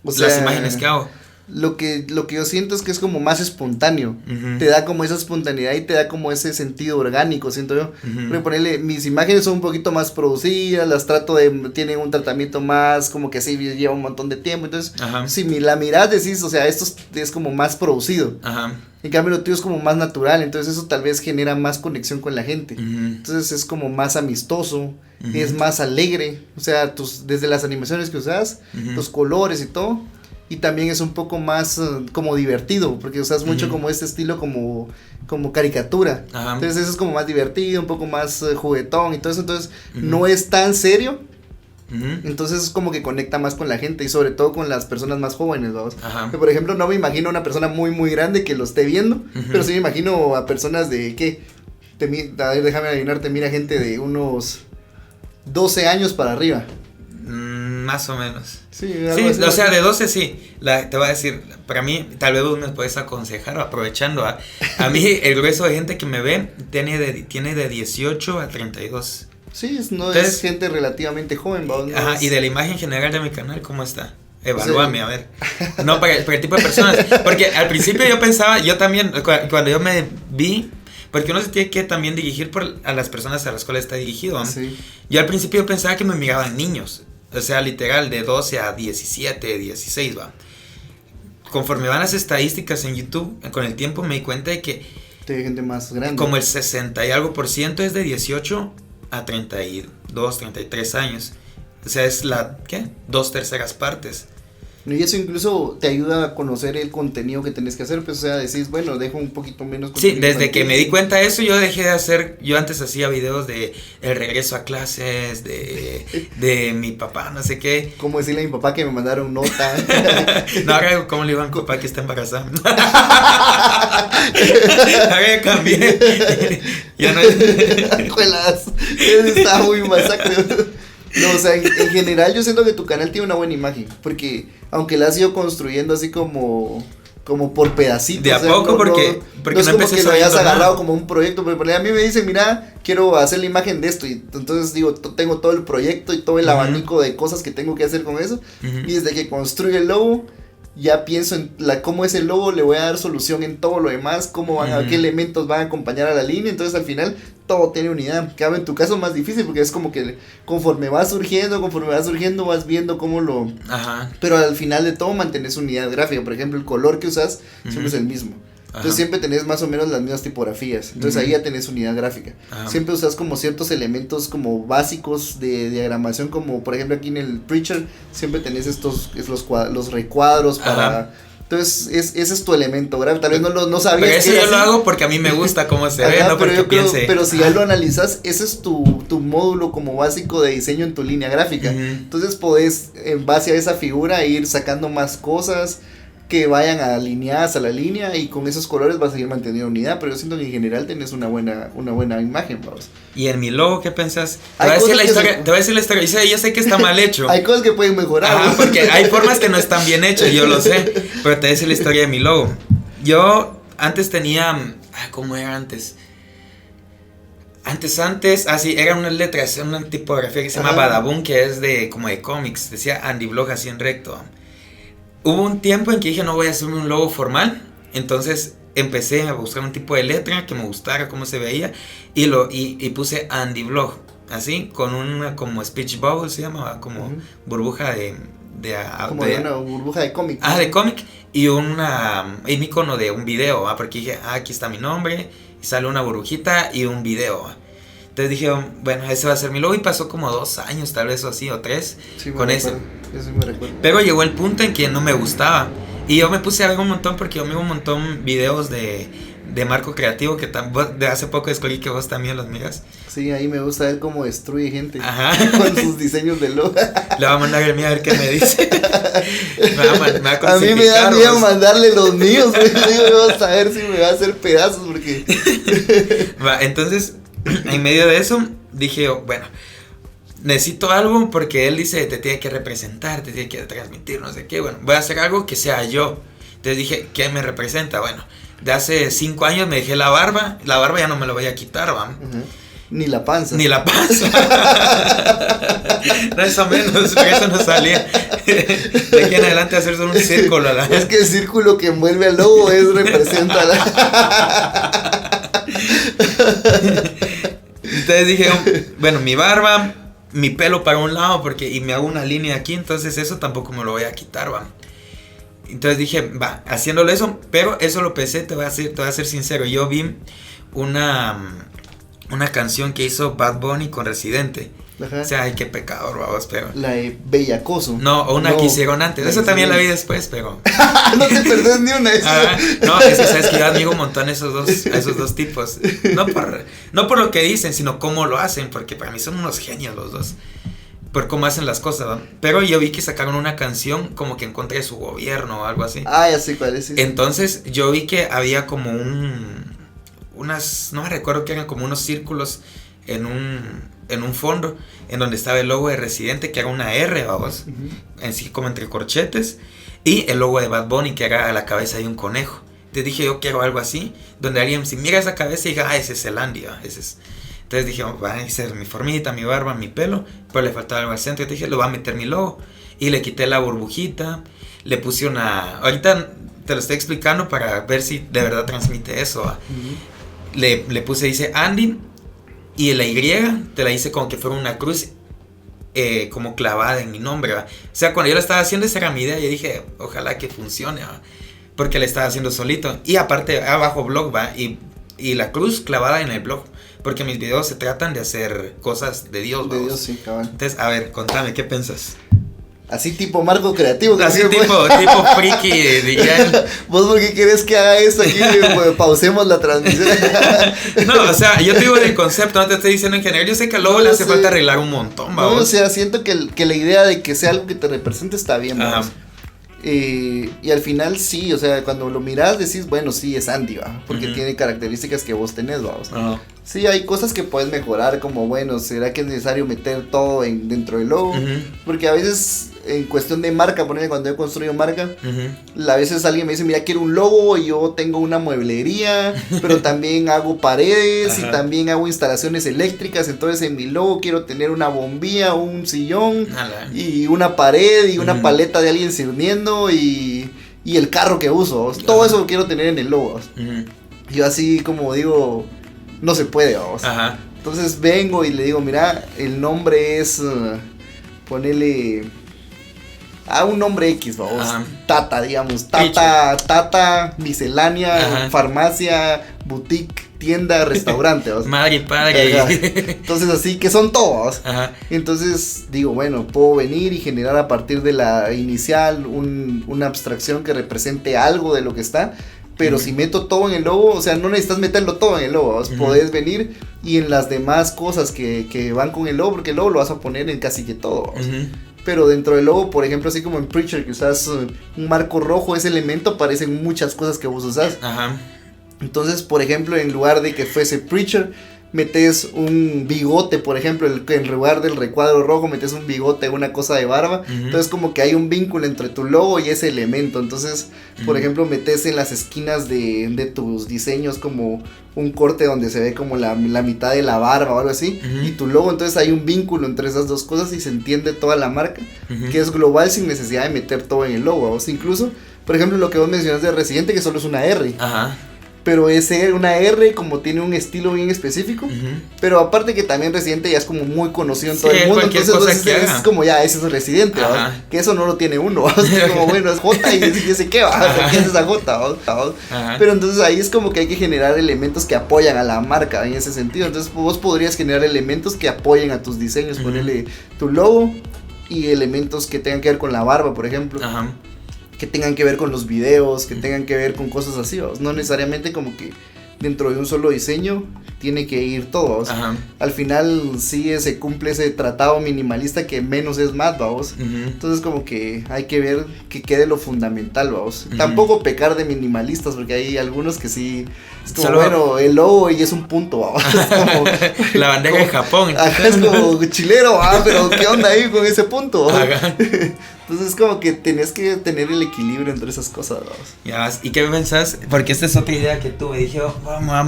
las imágenes que hago. Lo que yo siento es que es como más espontáneo, te da como esa espontaneidad y te da como ese sentido orgánico, siento yo. Porque ponerle, mis imágenes son un poquito más producidas, las tienen un tratamiento más, como que así lleva un montón de tiempo, entonces, si la mirás decís, o sea, esto es como más producido. En cambio lo tuyo es como más natural, entonces eso tal vez genera más conexión con la gente. Entonces es como más amistoso, es más alegre, o sea, desde las animaciones que usas, los colores y todo. Y también es un poco más como divertido, porque usas mucho como este estilo como caricatura. Entonces eso es como más divertido, un poco más juguetón y todo eso. Entonces no es tan serio. Entonces es como que conecta más con la gente y sobre todo con las personas más jóvenes, vamos. Que, por ejemplo, no me imagino a una persona muy muy grande que lo esté viendo, pero sí me imagino a personas de ¿qué? A ver, déjame adivinar, te mira gente de unos 12 años para arriba. Más o menos. Sí, o sea, de 12 sí. Te voy a decir, para mí, tal vez vos me puedes aconsejar, aprovechando. A mí, el grueso de gente que me ve tiene de 18 a 32. Sí, es gente relativamente joven. Y de la imagen general de mi canal, ¿cómo está? Evalúame, a ver. No, para el tipo de personas. Porque al principio yo pensaba, yo también, cuando yo me vi, porque uno se tiene que también dirigir a las personas a las cuales está dirigido, ¿no? Sí. Yo al principio pensaba que me miraban niños. O sea, literal, de 12 a 17, 16, va. Conforme van las estadísticas en YouTube, con el tiempo me di cuenta de que hay gente más grande. Como el 60 y algo % es de 18 a 32, 33 años. O sea, es 2/3 partes. Y eso incluso te ayuda a conocer el contenido que tenés que hacer, pues, o sea, decís, bueno, dejo un poquito menos contenido. Sí, desde que me di cuenta de eso, yo dejé de hacer, yo antes hacía videos de el regreso a clases, de mi papá, no sé qué. ¿Cómo decirle a mi papá que me mandaron nota? No, ahora ¿cómo le digo a mi papá que está embarazada? Ahora ya cambié. Ya no es. Juelas, está muy masacre. No, o sea, en general yo siento que tu canal tiene una buena imagen, porque aunque la has ido construyendo así como como por pedacitos. De a poco, porque no es como que lo hayas agarrado como un proyecto, porque a mí me dicen, mira, quiero hacer la imagen de esto, y entonces digo, tengo todo el proyecto y todo el abanico de cosas que tengo que hacer con eso, y desde que construyo el logo, ya pienso en cómo es el logo, le voy a dar solución en todo lo demás, qué elementos van a acompañar a la línea, entonces al final todo tiene unidad. Claro, en tu caso más difícil porque es como que conforme va surgiendo vas viendo cómo lo... Ajá. Pero al final de todo mantienes unidad gráfica, por ejemplo el color que usas siempre es el mismo. Entonces siempre tenés más o menos las mismas tipografías. Entonces ahí ya tenés unidad gráfica. Siempre usas como ciertos elementos como básicos de diagramación, como por ejemplo aquí en el Preacher siempre tenés los recuadros para... Entonces ese es tu elemento gráfico. Tal vez no sabías. Pero eso yo lo hago porque a mí me gusta cómo se ve, no porque piense. Pero si ya lo analizas, ese es tu módulo como básico de diseño en tu línea gráfica. Entonces podés en base a esa figura ir sacando más cosas que vayan alineadas a la línea, y con esos colores vas a seguir manteniendo unidad, pero yo siento que en general tenés una buena imagen, vamos. ¿Y en mi logo qué pensás? Te voy a decir la historia, yo sé que está mal hecho. Hay cosas que pueden mejorar. Ajá, porque hay formas que no están bien hechas, yo lo sé, pero te voy a decir la historia de mi logo. Yo antes tenía, ¿cómo era antes? Sí, eran unas letras, una tipografía que se llama Badaboom, que es como de cómics, decía Andy Blog así en recto. Hubo un tiempo en que dije, no voy a hacerme un logo formal, entonces empecé a buscar un tipo de letra que me gustara cómo se veía, y puse Andy Blog, así, con una como speech bubble, se llama, como burbuja como una burbuja de cómic. De cómic, y un icono de un video, porque dije, aquí está mi nombre, y sale una burbujita y un video. Entonces dije, bueno, ese va a ser mi logo, y pasó como 2 años, tal vez, o así, o 3, con eso. Eso me recuerdo. Pero llegó el punto en que no me gustaba. Y yo me puse a ver un montón, porque yo miro un montón videos de Marco Creativo, que de hace poco descubrí que vos también los miras. Sí, ahí me gusta ver cómo destruye gente. Ajá. Con sus diseños de logo. Le va a mandar el mío a ver qué me dice. me va a mí me da miedo mandarle los míos. Vamos a ver si me va a hacer pedazos, porque... Entonces, en medio de eso, dije, bueno, necesito algo, porque él dice, te tiene que representar, te tiene que transmitir, no sé qué. Bueno, voy a hacer algo que sea yo. Entonces dije, ¿qué me representa? Bueno, de hace 5 años me dejé la barba ya no me la voy a quitar, ¿va? Ni la panza. No, eso menos, eso no salía. De aquí en adelante hacer solo un círculo. Es que el círculo que envuelve al lobo representa Entonces dije, bueno, mi barba, mi pelo para un lado, y me hago una línea aquí, entonces eso tampoco me lo voy a quitar, va. Entonces dije, haciéndolo eso, pero eso lo pensé, te voy a ser sincero, yo vi una canción que hizo Bad Bunny con Residente. Ajá. O sea, ay, qué pecador, vamos, pero... La de Bellacoso. No, que hicieron antes, eso también la vi después, pero... No te perdés ni una. No, es que sabes que yo admiro un montón a esos dos tipos. No por lo que dicen, sino cómo lo hacen, porque para mí son unos genios los dos. Por cómo hacen las cosas, ¿no? Pero yo vi que sacaron una canción como que en contra de su gobierno o algo así. Ya sé cuál es. Sí. Entonces yo vi que había como no me recuerdo, que eran como unos círculos en un fondo, en donde estaba el logo de Residente, que era una R, vamos, en sí como entre corchetes, y el logo de Bad Bunny, que era a la cabeza de un conejo. Entonces dije, yo quiero algo así, donde alguien, si mira esa cabeza y diga, ese es el Andy, ese es... Entonces dije, va a ser mi formita, mi barba, mi pelo, pero le faltaba algo al centro. Entonces dije, lo voy a meter mi logo. Y le quité la burbujita, le puse ahorita te lo estoy explicando para ver si de verdad transmite eso. Le puse, dice Andy, y la Y te la hice como que fuera una cruz, como clavada en mi nombre, ¿va? O sea, cuando yo lo estaba haciendo, esa era mi idea. Yo dije, ojalá que funcione, ¿va? Porque le estaba haciendo solito. Y aparte, abajo blog, ¿va? Y la cruz clavada en el blog. Porque mis videos se tratan de hacer cosas de Dios, de Dios, sí, cabrón. Entonces, a ver, contame, ¿qué piensas? Así tipo Marco Creativo. Así tipo friki, diría. ¿Vos por qué querés que haga esto aquí? Pues, pausemos la transmisión. No, o sea, yo te digo del concepto, no te estoy diciendo en general. Yo sé que luego le hace falta arreglar un montón, vamos. No, o sea, siento que la idea de que sea algo que te represente está bien, vamos. Y al final sí, o sea, cuando lo mirás decís, bueno, sí, es Andy, ¿va? Porque tiene características que vos tenés, vamos. Sí, hay cosas que puedes mejorar, como, bueno, ¿será que es necesario meter todo dentro del logo? Porque a veces en cuestión de marca, por ejemplo, cuando yo construyo marca, a veces alguien me dice, mira, quiero un logo, y yo tengo una mueblería, pero también hago paredes, y también hago instalaciones eléctricas, entonces en mi logo quiero tener una bombilla, un sillón, y una pared, y una paleta de alguien sirviendo, y el carro que uso, todo eso lo quiero tener en el logo. Yo así como digo, no se puede, vamos. Entonces vengo y le digo, mira, el nombre es, ponele un nombre X, vamos. Tata, digamos, Tata, miscelánea, farmacia, boutique, tienda, restaurante, vamos. Madre y padre. Entonces así que son todos. Entonces digo, bueno, puedo venir y generar a partir de la inicial una abstracción que represente algo de lo que está. Pero si meto todo en el logo, o sea, no necesitas meterlo todo en el logo, podés venir y en las demás cosas que van con el logo, porque el logo lo vas a poner en casi que todo. Pero dentro del logo, por ejemplo, así como en Preacher, que usas un marco rojo, ese elemento aparece en muchas cosas que vos usás. Entonces, por ejemplo, en lugar de que fuese Preacher, metes un bigote, por ejemplo, en lugar del recuadro rojo metes un bigote, una cosa de barba, entonces como que hay un vínculo entre tu logo y ese elemento. Entonces, por ejemplo, metes en las esquinas de tus diseños como un corte donde se ve como la mitad de la barba o algo así, y tu logo, entonces hay un vínculo entre esas dos cosas y se entiende toda la marca, que es global sin necesidad de meter todo en el logo. O sea, incluso, por ejemplo, lo que vos mencionas de Residente, que solo es una R. Pero una R como tiene un estilo bien específico, pero aparte que también Residente ya es como muy conocido en todo el mundo, entonces es como ya, ese es Residente, que eso no lo tiene uno, es como bueno, es J y yo sé qué, ¿qué es esa J? Pero entonces ahí es como que hay que generar elementos que apoyan a la marca en ese sentido. Entonces vos podrías generar elementos que apoyen a tus diseños, ponerle tu logo y elementos que tengan que ver con la barba, por ejemplo. Que tengan que ver con los videos, que tengan que ver con cosas así, ¿vos? No necesariamente como que dentro de un solo diseño tiene que ir todo, ¿vos? Al final sí se cumple ese tratado minimalista que menos es más, ¿vos? Entonces como que hay que ver que quede lo fundamental, ¿vos? Tampoco pecar de minimalistas, porque hay algunos que sí, es como bueno, el logo y es un punto, ¿vos? Como, la bandeja de Japón. Es como chilero, pero ¿qué onda ahí con ese punto? Entonces como que tenés que tener el equilibrio entre esas cosas, ¿no? Ya, ¿y qué pensás? Porque esta es otra idea que tuve. Dije, vamos a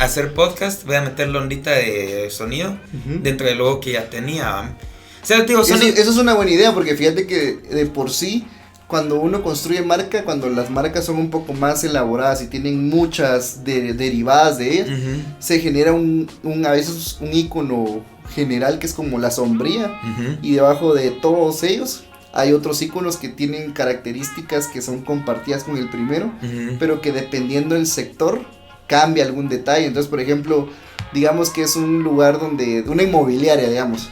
hacer podcast, voy a meter la ondita de sonido dentro del logo que ya tenía. O sea, digo, eso es una buena idea, porque fíjate que de por sí, cuando uno construye marca, cuando las marcas son un poco más elaboradas y tienen muchas derivadas de ellas, se genera a veces un icono general que es como la sombría, y debajo de todos ellos hay otros iconos que tienen características que son compartidas con el primero, pero que dependiendo del sector cambia algún detalle. Entonces, por ejemplo, digamos que es un lugar donde, una inmobiliaria, digamos,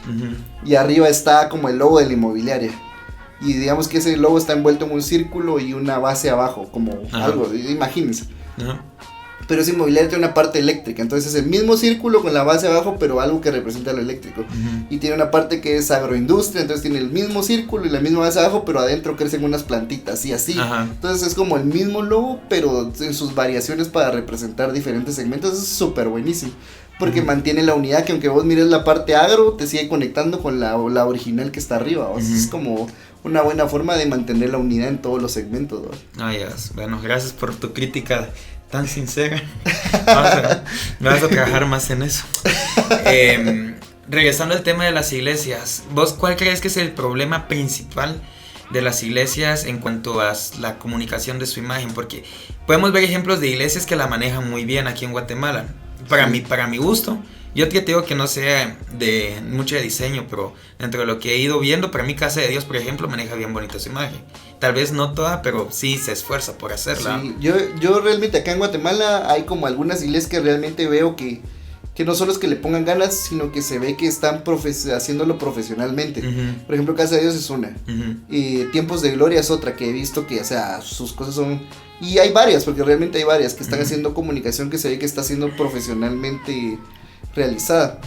y arriba está como el logo de la inmobiliaria, y digamos que ese logo está envuelto en un círculo y una base abajo, como algo, imagínense. Pero ese inmobiliario tiene una parte eléctrica, entonces es el mismo círculo con la base abajo, pero algo que representa lo eléctrico. Y tiene una parte que es agroindustria, entonces tiene el mismo círculo y la misma base abajo, pero adentro crecen unas plantitas y así. Entonces es como el mismo logo, pero en sus variaciones para representar diferentes segmentos. Es súper buenísimo, porque mantiene la unidad, que aunque vos mires la parte agro, te sigue conectando con la original que está arriba. O sea, es como una buena forma de mantener la unidad en todos los segmentos, ¿no? Bueno, gracias por tu crítica tan sincera. Me vas a trabajar más en eso. Regresando al tema de las iglesias, ¿vos cuál crees que es el problema principal de las iglesias en cuanto a la comunicación de su imagen? Porque podemos ver ejemplos de iglesias que la manejan muy bien aquí en Guatemala. Para mi gusto, yo te digo que no sé de mucho de diseño, pero dentro de lo que he ido viendo, para mí Casa de Dios, por ejemplo, maneja bien bonita su imagen. Tal vez no toda, pero sí se esfuerza por hacerla. Sí, yo realmente acá en Guatemala hay como algunas iglesias que realmente veo que no solo es que le pongan ganas, sino que se ve que están haciéndolo profesionalmente. Por ejemplo, Casa de Dios es una. Tiempos de Gloria es otra que he visto que, o sea, sus cosas son... Y hay varias, porque realmente hay varias que están haciendo comunicación que se ve que está siendo profesionalmente realizada.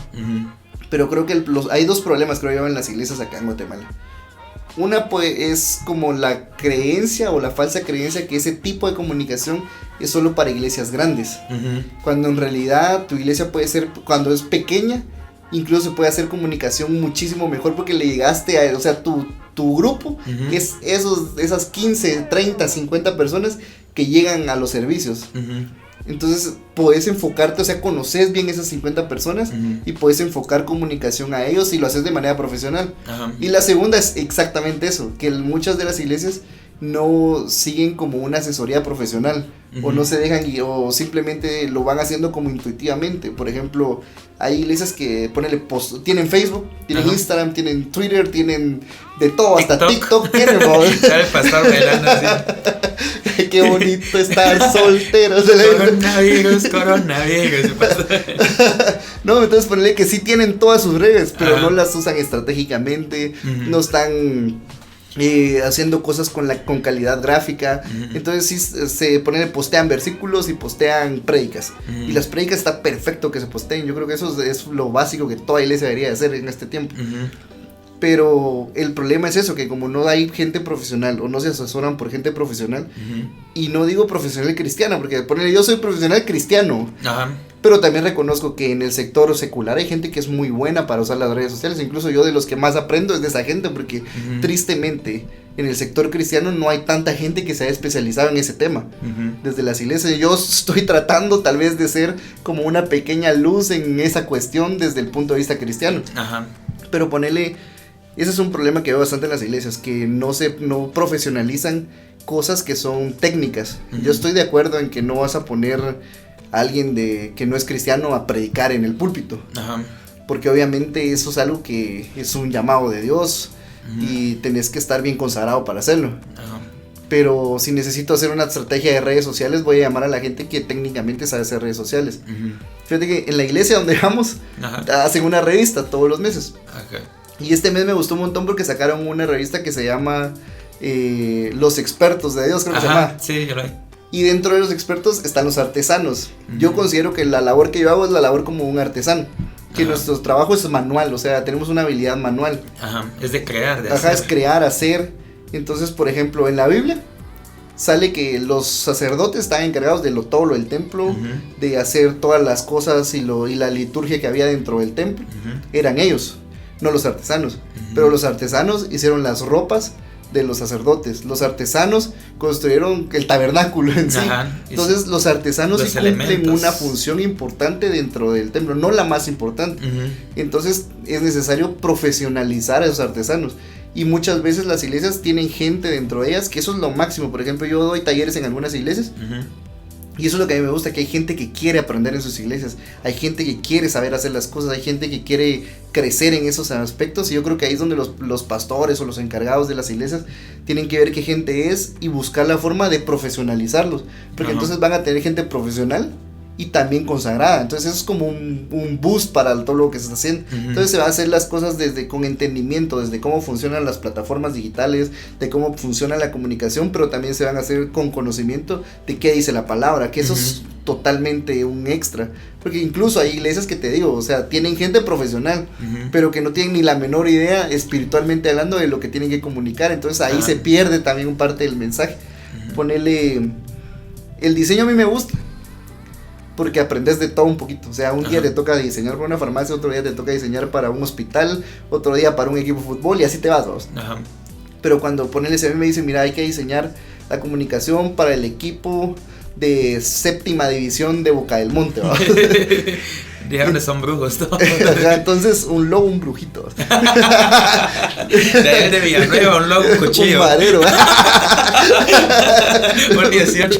Pero creo que hay dos problemas, creo yo, en las iglesias acá en Guatemala. Una pues es como la creencia o la falsa creencia que ese tipo de comunicación es solo para iglesias grandes, cuando en realidad tu iglesia puede ser, cuando es pequeña, incluso se puede hacer comunicación muchísimo mejor, porque le llegaste a, o sea, tu tu grupo es esas 15, 30, 50 personas que llegan a los servicios. Entonces puedes enfocarte, o sea, conoces bien esas 50 personas y puedes enfocar comunicación a ellos y lo haces de manera profesional. Y la segunda es exactamente eso, que muchas de las iglesias no siguen como una asesoría profesional o no se dejan o simplemente lo van haciendo como intuitivamente. Por ejemplo, hay iglesias que tienen Facebook, tienen Instagram, tienen Twitter, tienen de todo, hasta TikTok tienen. El pastor bailando así. Qué bonito estar soltero. Coronavirus. No, entonces ponerle que sí tienen todas sus redes, pero no las usan estratégicamente, no están haciendo cosas con calidad gráfica. Entonces sí postean versículos y postean prédicas. Y las prédicas está perfecto que se posteen. Yo creo que eso es lo básico que toda iglesia debería hacer en este tiempo. Pero el problema es eso, que como no hay gente profesional o no se asesoran por gente profesional, y no digo profesional cristiana, porque yo soy profesional cristiano, pero también reconozco que en el sector secular hay gente que es muy buena para usar las redes sociales. Incluso yo de los que más aprendo es de esa gente, porque tristemente en el sector cristiano no hay tanta gente que se haya especializado en ese tema. Desde las iglesias yo estoy tratando tal vez de ser como una pequeña luz en esa cuestión desde el punto de vista cristiano. Pero ese es un problema que veo bastante en las iglesias, que no profesionalizan cosas que son técnicas. Yo estoy de acuerdo en que no vas a poner a alguien que no es cristiano a predicar en el púlpito, porque obviamente eso es algo que es un llamado de Dios y tenés que estar bien consagrado para hacerlo. Pero si necesito hacer una estrategia de redes sociales, voy a llamar a la gente que técnicamente sabe hacer redes sociales. Fíjate que en la iglesia donde vamos hacen una revista todos los meses. Y este mes me gustó un montón porque sacaron una revista que se llama Los Expertos de Dios, creo que se llama. Sí, yo lo vi. Y dentro de los expertos están los artesanos. Yo considero que la labor que yo hago es la labor como un artesano. Que nuestro trabajo es manual, o sea, tenemos una habilidad manual. Es de crear, hacer. Es crear, hacer. Entonces, por ejemplo, en la Biblia sale que los sacerdotes estaban encargados de todo lo del templo, de hacer todas las cosas y la liturgia que había dentro del templo. Eran ellos, no los artesanos. Pero los artesanos hicieron las ropas de los sacerdotes. Los artesanos construyeron el tabernáculo en sí. Entonces los artesanos sí cumplen una función importante dentro del templo, no la más importante. Entonces es necesario profesionalizar a esos artesanos. Y muchas veces las iglesias tienen gente dentro de ellas, que eso es lo máximo. Por ejemplo, yo doy talleres en algunas iglesias. Y eso es lo que a mí me gusta, que hay gente que quiere aprender en sus iglesias, hay gente que quiere saber hacer las cosas, hay gente que quiere crecer en esos aspectos. Y yo creo que ahí es donde los pastores o los encargados de las iglesias tienen que ver qué gente es y buscar la forma de profesionalizarlos, porque entonces van a tener gente profesional y también consagrada. Entonces eso es como un boost para todo lo que se está haciendo. Entonces se va a hacer las cosas con entendimiento, desde cómo funcionan las plataformas digitales, de cómo funciona la comunicación, pero también se van a hacer con conocimiento de qué dice la palabra, que eso es totalmente un extra. Porque incluso hay iglesias que te digo, o sea, tienen gente profesional, pero que no tienen ni la menor idea espiritualmente hablando de lo que tienen que comunicar. Entonces ahí se pierde también un parte del mensaje. Ponerle el diseño a mí me gusta, porque aprendes de todo un poquito. O sea, un día te toca diseñar para una farmacia, otro día te toca diseñar para un hospital, otro día para un equipo de fútbol, y así te vas, vos. Pero cuando ponerle a mí me dicen, mira, hay que diseñar la comunicación para el equipo de 7ª división de Boca del Monte, ¿va? Dijeron que son brujos todos. Entonces, un lobo, un brujito. De Villanueva, un lobo, un cuchillo. Un madero. Un 18.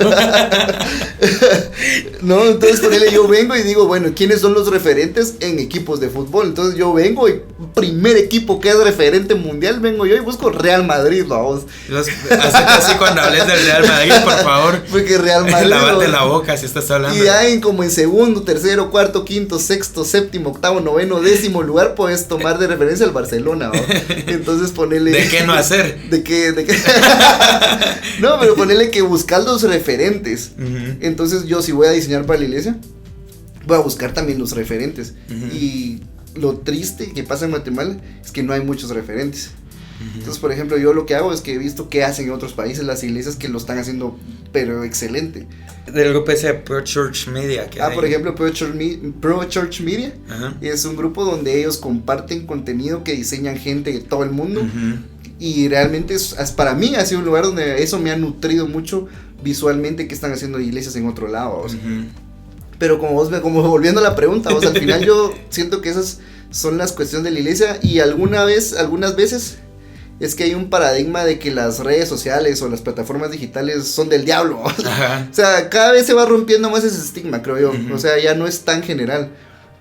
No, entonces ponele, yo vengo y digo, bueno, ¿quiénes son los referentes en equipos de fútbol? Entonces yo vengo y primer equipo que es referente mundial, vengo yo y busco Real Madrid, vamos. Así cuando hables del Real Madrid, por favor. Porque Real Madrid. Lavate la boca si estás hablando. Y ya como en segundo, tercero, cuarto, quinto, sexto, séptimo, octavo, noveno, 10º lugar puedes tomar de referencia al Barcelona, ¿no? Entonces ponele. ¿De qué no hacer? ¿De qué? No, pero ponele que buscar los referentes. Entonces yo si voy a diseñar para la iglesia, voy a buscar también los referentes. Y lo triste que pasa en Guatemala es que no hay muchos referentes. Entonces, por ejemplo, yo lo que hago es que he visto qué hacen en otros países las iglesias que lo están haciendo, pero excelente. Del grupo ese Pro Church Media. Por ejemplo, Pro Church Media es un grupo donde ellos comparten contenido que diseñan gente de todo el mundo. Y realmente para mí ha sido un lugar donde eso me ha nutrido mucho visualmente, que están haciendo iglesias en otro lado. O sea. Pero como volviendo a la pregunta, o sea, al final yo siento que esas son las cuestiones de la iglesia, y algunas veces es que hay un paradigma de que las redes sociales o las plataformas digitales son del diablo. O sea, cada vez se va rompiendo más ese estigma, creo yo. O sea, ya no es tan general,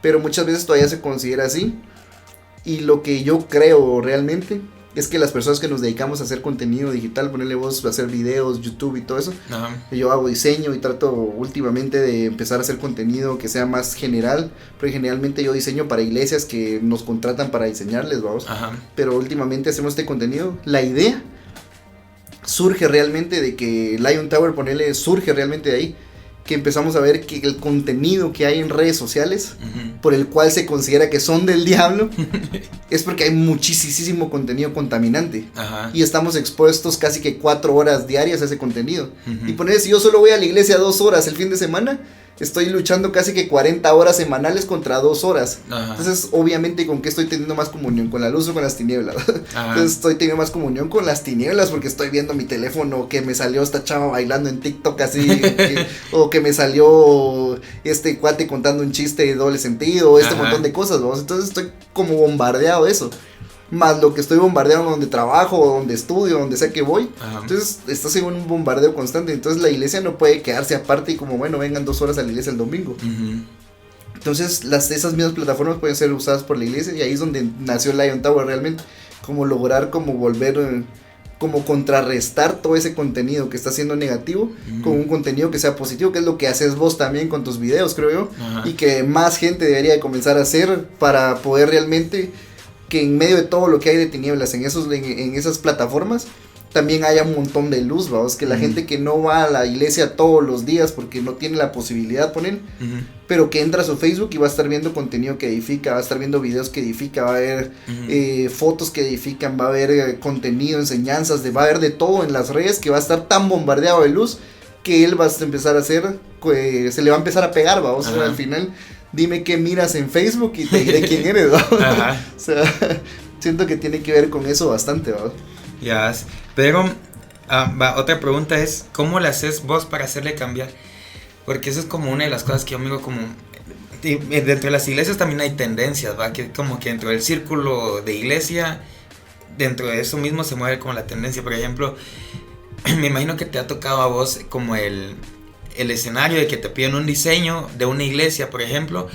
pero muchas veces todavía se considera así. Y lo que yo creo realmente es que las personas que nos dedicamos a hacer contenido digital, ponerle voz, hacer videos, YouTube y todo eso, yo hago diseño y trato últimamente de empezar a hacer contenido que sea más general, porque generalmente yo diseño para iglesias que nos contratan para diseñarles, vamos. Pero últimamente hacemos este contenido. La idea surge realmente de que Lion Tower, ponerle, surge realmente de ahí, que empezamos a ver que el contenido que hay en redes sociales, por el cual se considera que son del diablo, es porque hay muchísimo contenido contaminante. Y estamos expuestos casi que 4 horas diarias a ese contenido. Y poner, si yo solo voy a la iglesia 2 horas el fin de semana, estoy luchando casi que 40 horas semanales contra 2 horas. Entonces, obviamente, ¿con qué estoy teniendo más comunión? ¿Con la luz o con las tinieblas? Entonces, estoy teniendo más comunión con las tinieblas, porque estoy viendo mi teléfono que me salió esta chava bailando en TikTok así, o que me salió este cuate contando un chiste de doble sentido, o montón de cosas, ¿vamos? Entonces, estoy como bombardeado de eso. Más lo que estoy bombardeando donde trabajo, donde estudio, donde sea que voy. Entonces estás en un bombardeo constante. Entonces la iglesia no puede quedarse aparte y como, bueno, vengan 2 horas a la iglesia el domingo. Entonces esas mismas plataformas pueden ser usadas por la iglesia, y ahí es donde nació Lion Tower realmente. Como lograr como volver, como contrarrestar todo ese contenido que está siendo negativo con un contenido que sea positivo, que es lo que haces vos también con tus videos, creo yo. Y que más gente debería de comenzar a hacer para poder realmente que en medio de todo lo que hay de tinieblas en esas plataformas, también haya un montón de luz, vamos, que la gente que no va a la iglesia todos los días porque no tiene la posibilidad de poner, pero que entra a su Facebook y va a estar viendo contenido que edifica, va a estar viendo videos que edifica, va a ver fotos que edifican, va a ver contenido, enseñanzas, va a ver de todo en las redes, que va a estar tan bombardeado de luz que él va a empezar a hacer, se le va a empezar a pegar, vamos, o sea, al final, dime qué miras en Facebook y te diré quién eres, ¿no? O sea, siento que tiene que ver con eso bastante, ¿no? Ya, pero otra pregunta es, ¿cómo le haces vos para hacerle cambiar? Porque eso es como una de las cosas que yo me digo, como dentro de las iglesias también hay tendencias, ¿va? Que como que dentro del círculo de iglesia, dentro de eso mismo se mueve como la tendencia. Por ejemplo, me imagino que te ha tocado a vos como el escenario de que te piden un diseño de una iglesia, por ejemplo,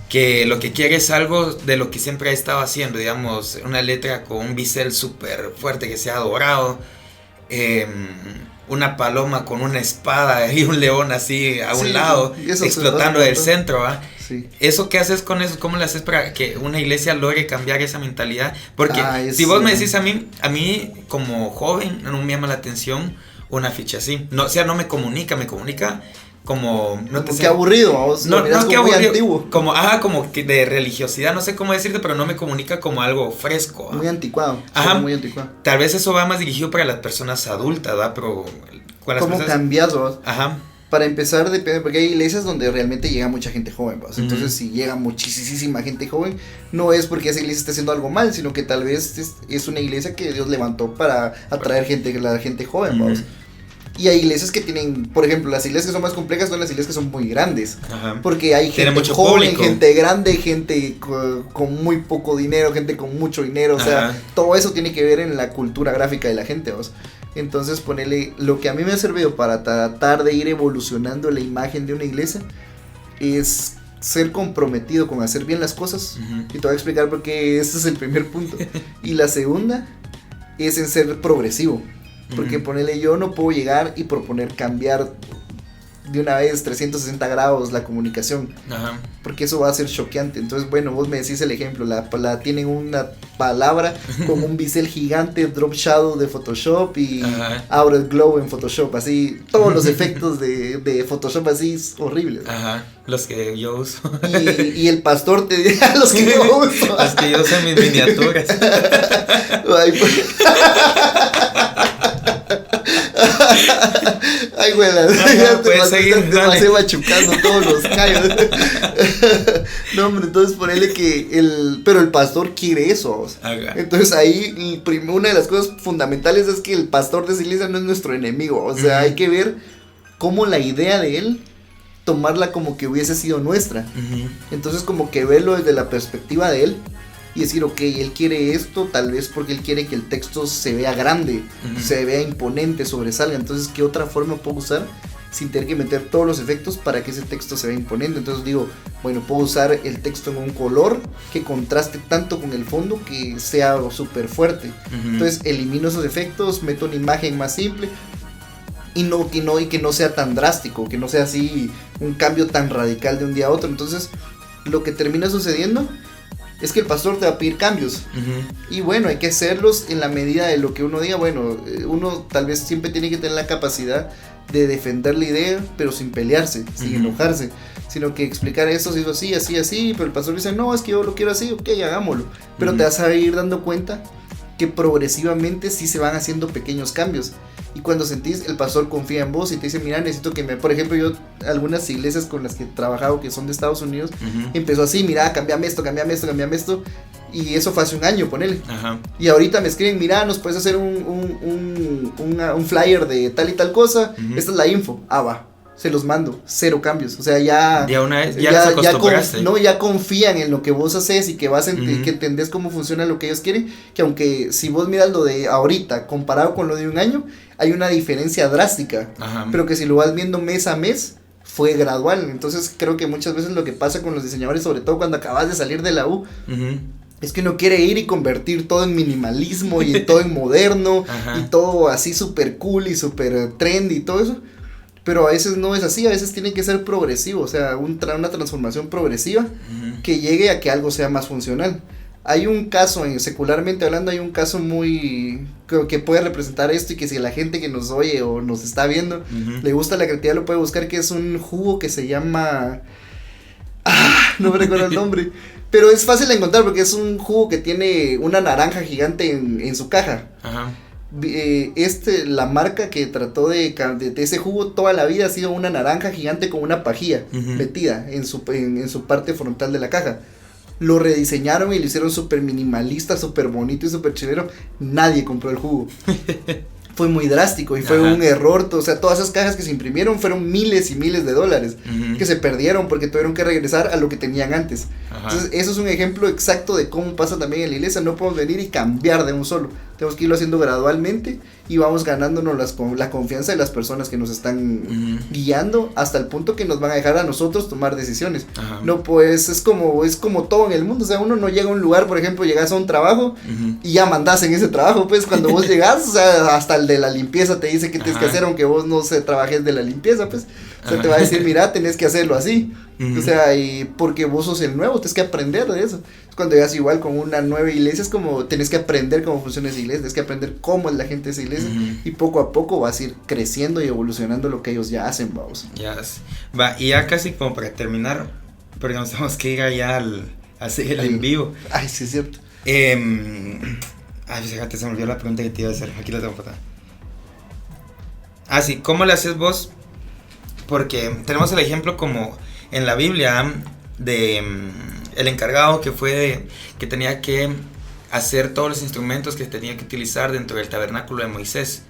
que lo que quiere es algo de lo que siempre ha estado haciendo, digamos, una letra con un bisel súper fuerte que sea dorado, una paloma con una espada y un león así a un lado, explotando del centro, ¿va? Sí. ¿Eso qué haces con eso? ¿Cómo le haces para que una iglesia logre cambiar esa mentalidad? Porque si vos me decís a mí como joven no me llama la atención una ficha así. No, o sea, no me comunica como no te sé, qué aburrido, no qué aburrido, antiguo. Como que de religiosidad, no sé cómo decirte, pero no me comunica como algo fresco. Muy anticuado. Muy anticuado. Tal vez eso va más dirigido para las personas adultas, ¿verdad? Pero ¿cómo cambias vos? Para empezar, depende, porque hay iglesias donde realmente llega mucha gente joven, ¿vas? Entonces, si llega muchísima gente joven, no es porque esa iglesia esté haciendo algo mal, sino que tal vez es una iglesia que Dios levantó para atraer la gente joven, ¿vas? Y hay iglesias que tienen, por ejemplo, las iglesias que son más complejas son las iglesias que son muy grandes. Porque hay gente joven, público, gente grande, gente con muy poco dinero, gente con mucho dinero. O sea, todo eso tiene que ver en la cultura gráfica de la gente, ¿vos? Entonces, ponele, lo que a mí me ha servido para tratar de ir evolucionando la imagen de una iglesia es ser comprometido con hacer bien las cosas. Y te voy a explicar por qué ese es el primer punto. Y la segunda es en ser progresivo. Porque ponele, yo no puedo llegar y proponer cambiar de una vez 360 grados la comunicación, porque eso va a ser choqueante. Entonces, bueno, vos me decís el ejemplo, tienen una palabra con un bisel gigante, drop shadow de Photoshop y outer glow en Photoshop, así, todos los efectos de Photoshop así horribles. Los que yo uso. Y el pastor te dirá los que yo uso. Los que yo uso en mis miniaturas. Ay, güey, ya te pasé machucando todos los callos. No, hombre, entonces ponele que pero el pastor quiere eso. Entonces ahí, una de las cosas fundamentales es que el pastor de esa iglesia no es nuestro enemigo. O sea, hay que ver cómo la idea de él, tomarla como que hubiese sido nuestra. Entonces como que verlo desde la perspectiva de él y decir, ok, él quiere esto, tal vez porque él quiere que el texto se vea grande, se vea imponente, sobresalga. Entonces, ¿qué otra forma puedo usar sin tener que meter todos los efectos para que ese texto se vea imponente? Entonces digo, bueno, puedo usar el texto en un color que contraste tanto con el fondo que sea súper fuerte. Entonces elimino esos efectos, meto una imagen más simple y que no sea tan drástico, que no sea así un cambio tan radical de un día a otro. Entonces lo que termina sucediendo es que el pastor te va a pedir cambios. Y bueno, hay que hacerlos en la medida de lo que uno diga. Bueno, uno tal vez siempre tiene que tener la capacidad de defender la idea, pero sin pelearse, sin enojarse, sino que explicar esto se hizo así, así, así, pero el pastor dice, no, es que yo lo quiero así, ok, hagámoslo. Pero te vas a ir dando cuenta que progresivamente sí se van haciendo pequeños cambios. Y cuando sentís, el pastor confía en vos y te dice, mira, necesito que por ejemplo, yo, algunas iglesias con las que he trabajado, que son de Estados Unidos, empezó así, mira, cambiame esto, y eso fue hace un año, ponele. Y ahorita me escriben, mira, nos puedes hacer un flyer de tal y tal cosa, esta es la info, va. Se los mando, 0 cambios, o sea, ya confían en lo que vos haces y que que entendés cómo funciona lo que ellos quieren, que aunque si vos miras lo de ahorita comparado con lo de un año, hay una diferencia drástica, pero que si lo vas viendo mes a mes, fue gradual. Entonces creo que muchas veces lo que pasa con los diseñadores, sobre todo cuando acabas de salir de la U, es que uno quiere ir y convertir todo en minimalismo y todo en moderno y todo así súper cool y súper trendy y todo eso. Pero a veces no es así, a veces tiene que ser progresivo, o sea, una transformación progresiva que llegue a que algo sea más funcional. Hay un caso, secularmente hablando, hay un caso muy que puede representar esto, y que si la gente que nos oye o nos está viendo le gusta la creatividad, lo puede buscar, que es un jugo que se llama... no me recuerdo el nombre, pero es fácil de encontrar porque es un jugo que tiene una naranja gigante en su caja. La marca que trató de ese jugo toda la vida ha sido una naranja gigante con una pajilla metida en su parte frontal de la caja. Lo rediseñaron y lo hicieron súper minimalista, súper bonito y súper chévere. Nadie compró el jugo. Fue muy drástico y fue un error. O sea, todas esas cajas que se imprimieron fueron miles y miles de dólares que se perdieron porque tuvieron que regresar a lo que tenían antes. Entonces, eso es un ejemplo exacto de cómo pasa también en la iglesia. No podemos venir y cambiar de un solo. Tenemos que irlo haciendo gradualmente y vamos ganándonos la confianza de las personas que nos están guiando, hasta el punto que nos van a dejar a nosotros tomar decisiones. No, pues es como todo en el mundo. O sea, uno no llega a un lugar, por ejemplo, llegas a un trabajo y ya mandás en ese trabajo. Pues cuando vos llegás, o sea, hasta el de la limpieza te dice qué tienes que hacer, aunque vos no trabajes de la limpieza, pues. O sea, te va a decir, mira, tenés que hacerlo así. O sea, y porque vos sos el nuevo, tienes que aprender de eso. Cuando llegas igual con una nueva iglesia, es como, tenés que aprender cómo funciona esa iglesia, tienes que aprender cómo es la gente de esa iglesia, y poco a poco vas a ir creciendo y evolucionando lo que ellos ya hacen, vamos. Va, y ya casi como para terminar, porque nos tenemos que ir allá a seguir en vivo. Ay, sí, es cierto. Fíjate, se me olvidó la pregunta que te iba a hacer, aquí la tengo por sí, ¿cómo le haces vos? Porque tenemos el ejemplo como en la Biblia de el encargado que tenía que hacer todos los instrumentos que tenía que utilizar dentro del tabernáculo de Moisés,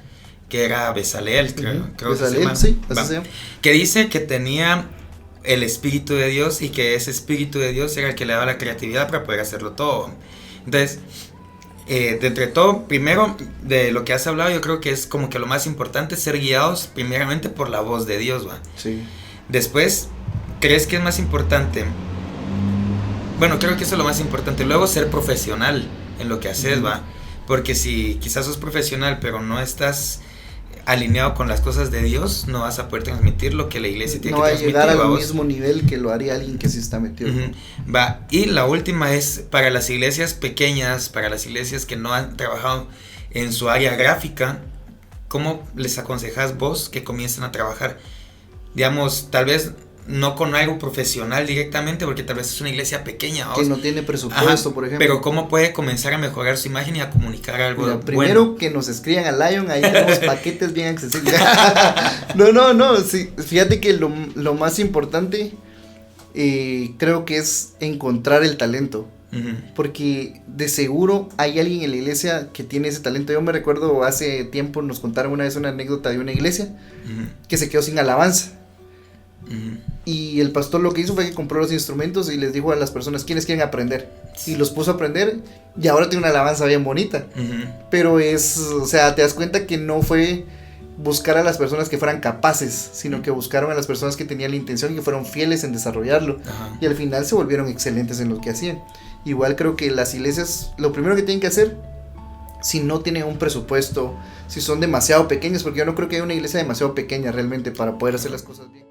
que era Bezaleel, creo Bezaleel, que se llama. Que dice que tenía el Espíritu de Dios y que ese Espíritu de Dios era el que le daba la creatividad para poder hacerlo todo. Entonces, de entre todo, primero de lo que has hablado, yo creo que es como que lo más importante, ser guiados primeramente por la voz de Dios, ¿va? Sí. Después, ¿crees que es más importante? Bueno, creo que eso es lo más importante. Luego, ser profesional en lo que haces, ¿va? Porque si quizás sos profesional, pero no estás alineado con las cosas de Dios, no vas a poder transmitir lo que la iglesia tiene que transmitir. No va a llegar al mismo nivel que lo haría alguien que sí está metido. Va, y la última es para las iglesias pequeñas, para las iglesias que no han trabajado en su área gráfica, ¿cómo les aconsejas vos que comiencen a trabajar? Digamos, tal vez no con algo profesional directamente, porque tal vez es una iglesia pequeña. Que no tiene presupuesto, por ejemplo. Pero ¿cómo puede comenzar a mejorar su imagen y a comunicar algo? Mira, primero bueno, que nos escriban a Lion, ahí tenemos paquetes bien accesibles. No, sí, fíjate que lo más importante creo que es encontrar el talento. Porque de seguro hay alguien en la iglesia que tiene ese talento. Yo me recuerdo hace tiempo nos contaron una vez una anécdota de una iglesia que se quedó sin alabanza. Y el pastor lo que hizo fue que compró los instrumentos y les dijo a las personas quiénes quieren aprender, y los puso a aprender, y ahora tiene una alabanza bien bonita. Pero o sea, te das cuenta que no fue buscar a las personas que fueran capaces, sino que buscaron a las personas que tenían la intención y que fueron fieles en desarrollarlo. Y al final se volvieron excelentes en lo que hacían. Igual creo que las iglesias, lo primero que tienen que hacer, si no tienen un presupuesto, si son demasiado pequeñas, porque yo no creo que haya una iglesia demasiado pequeña realmente para poder hacer las cosas bien.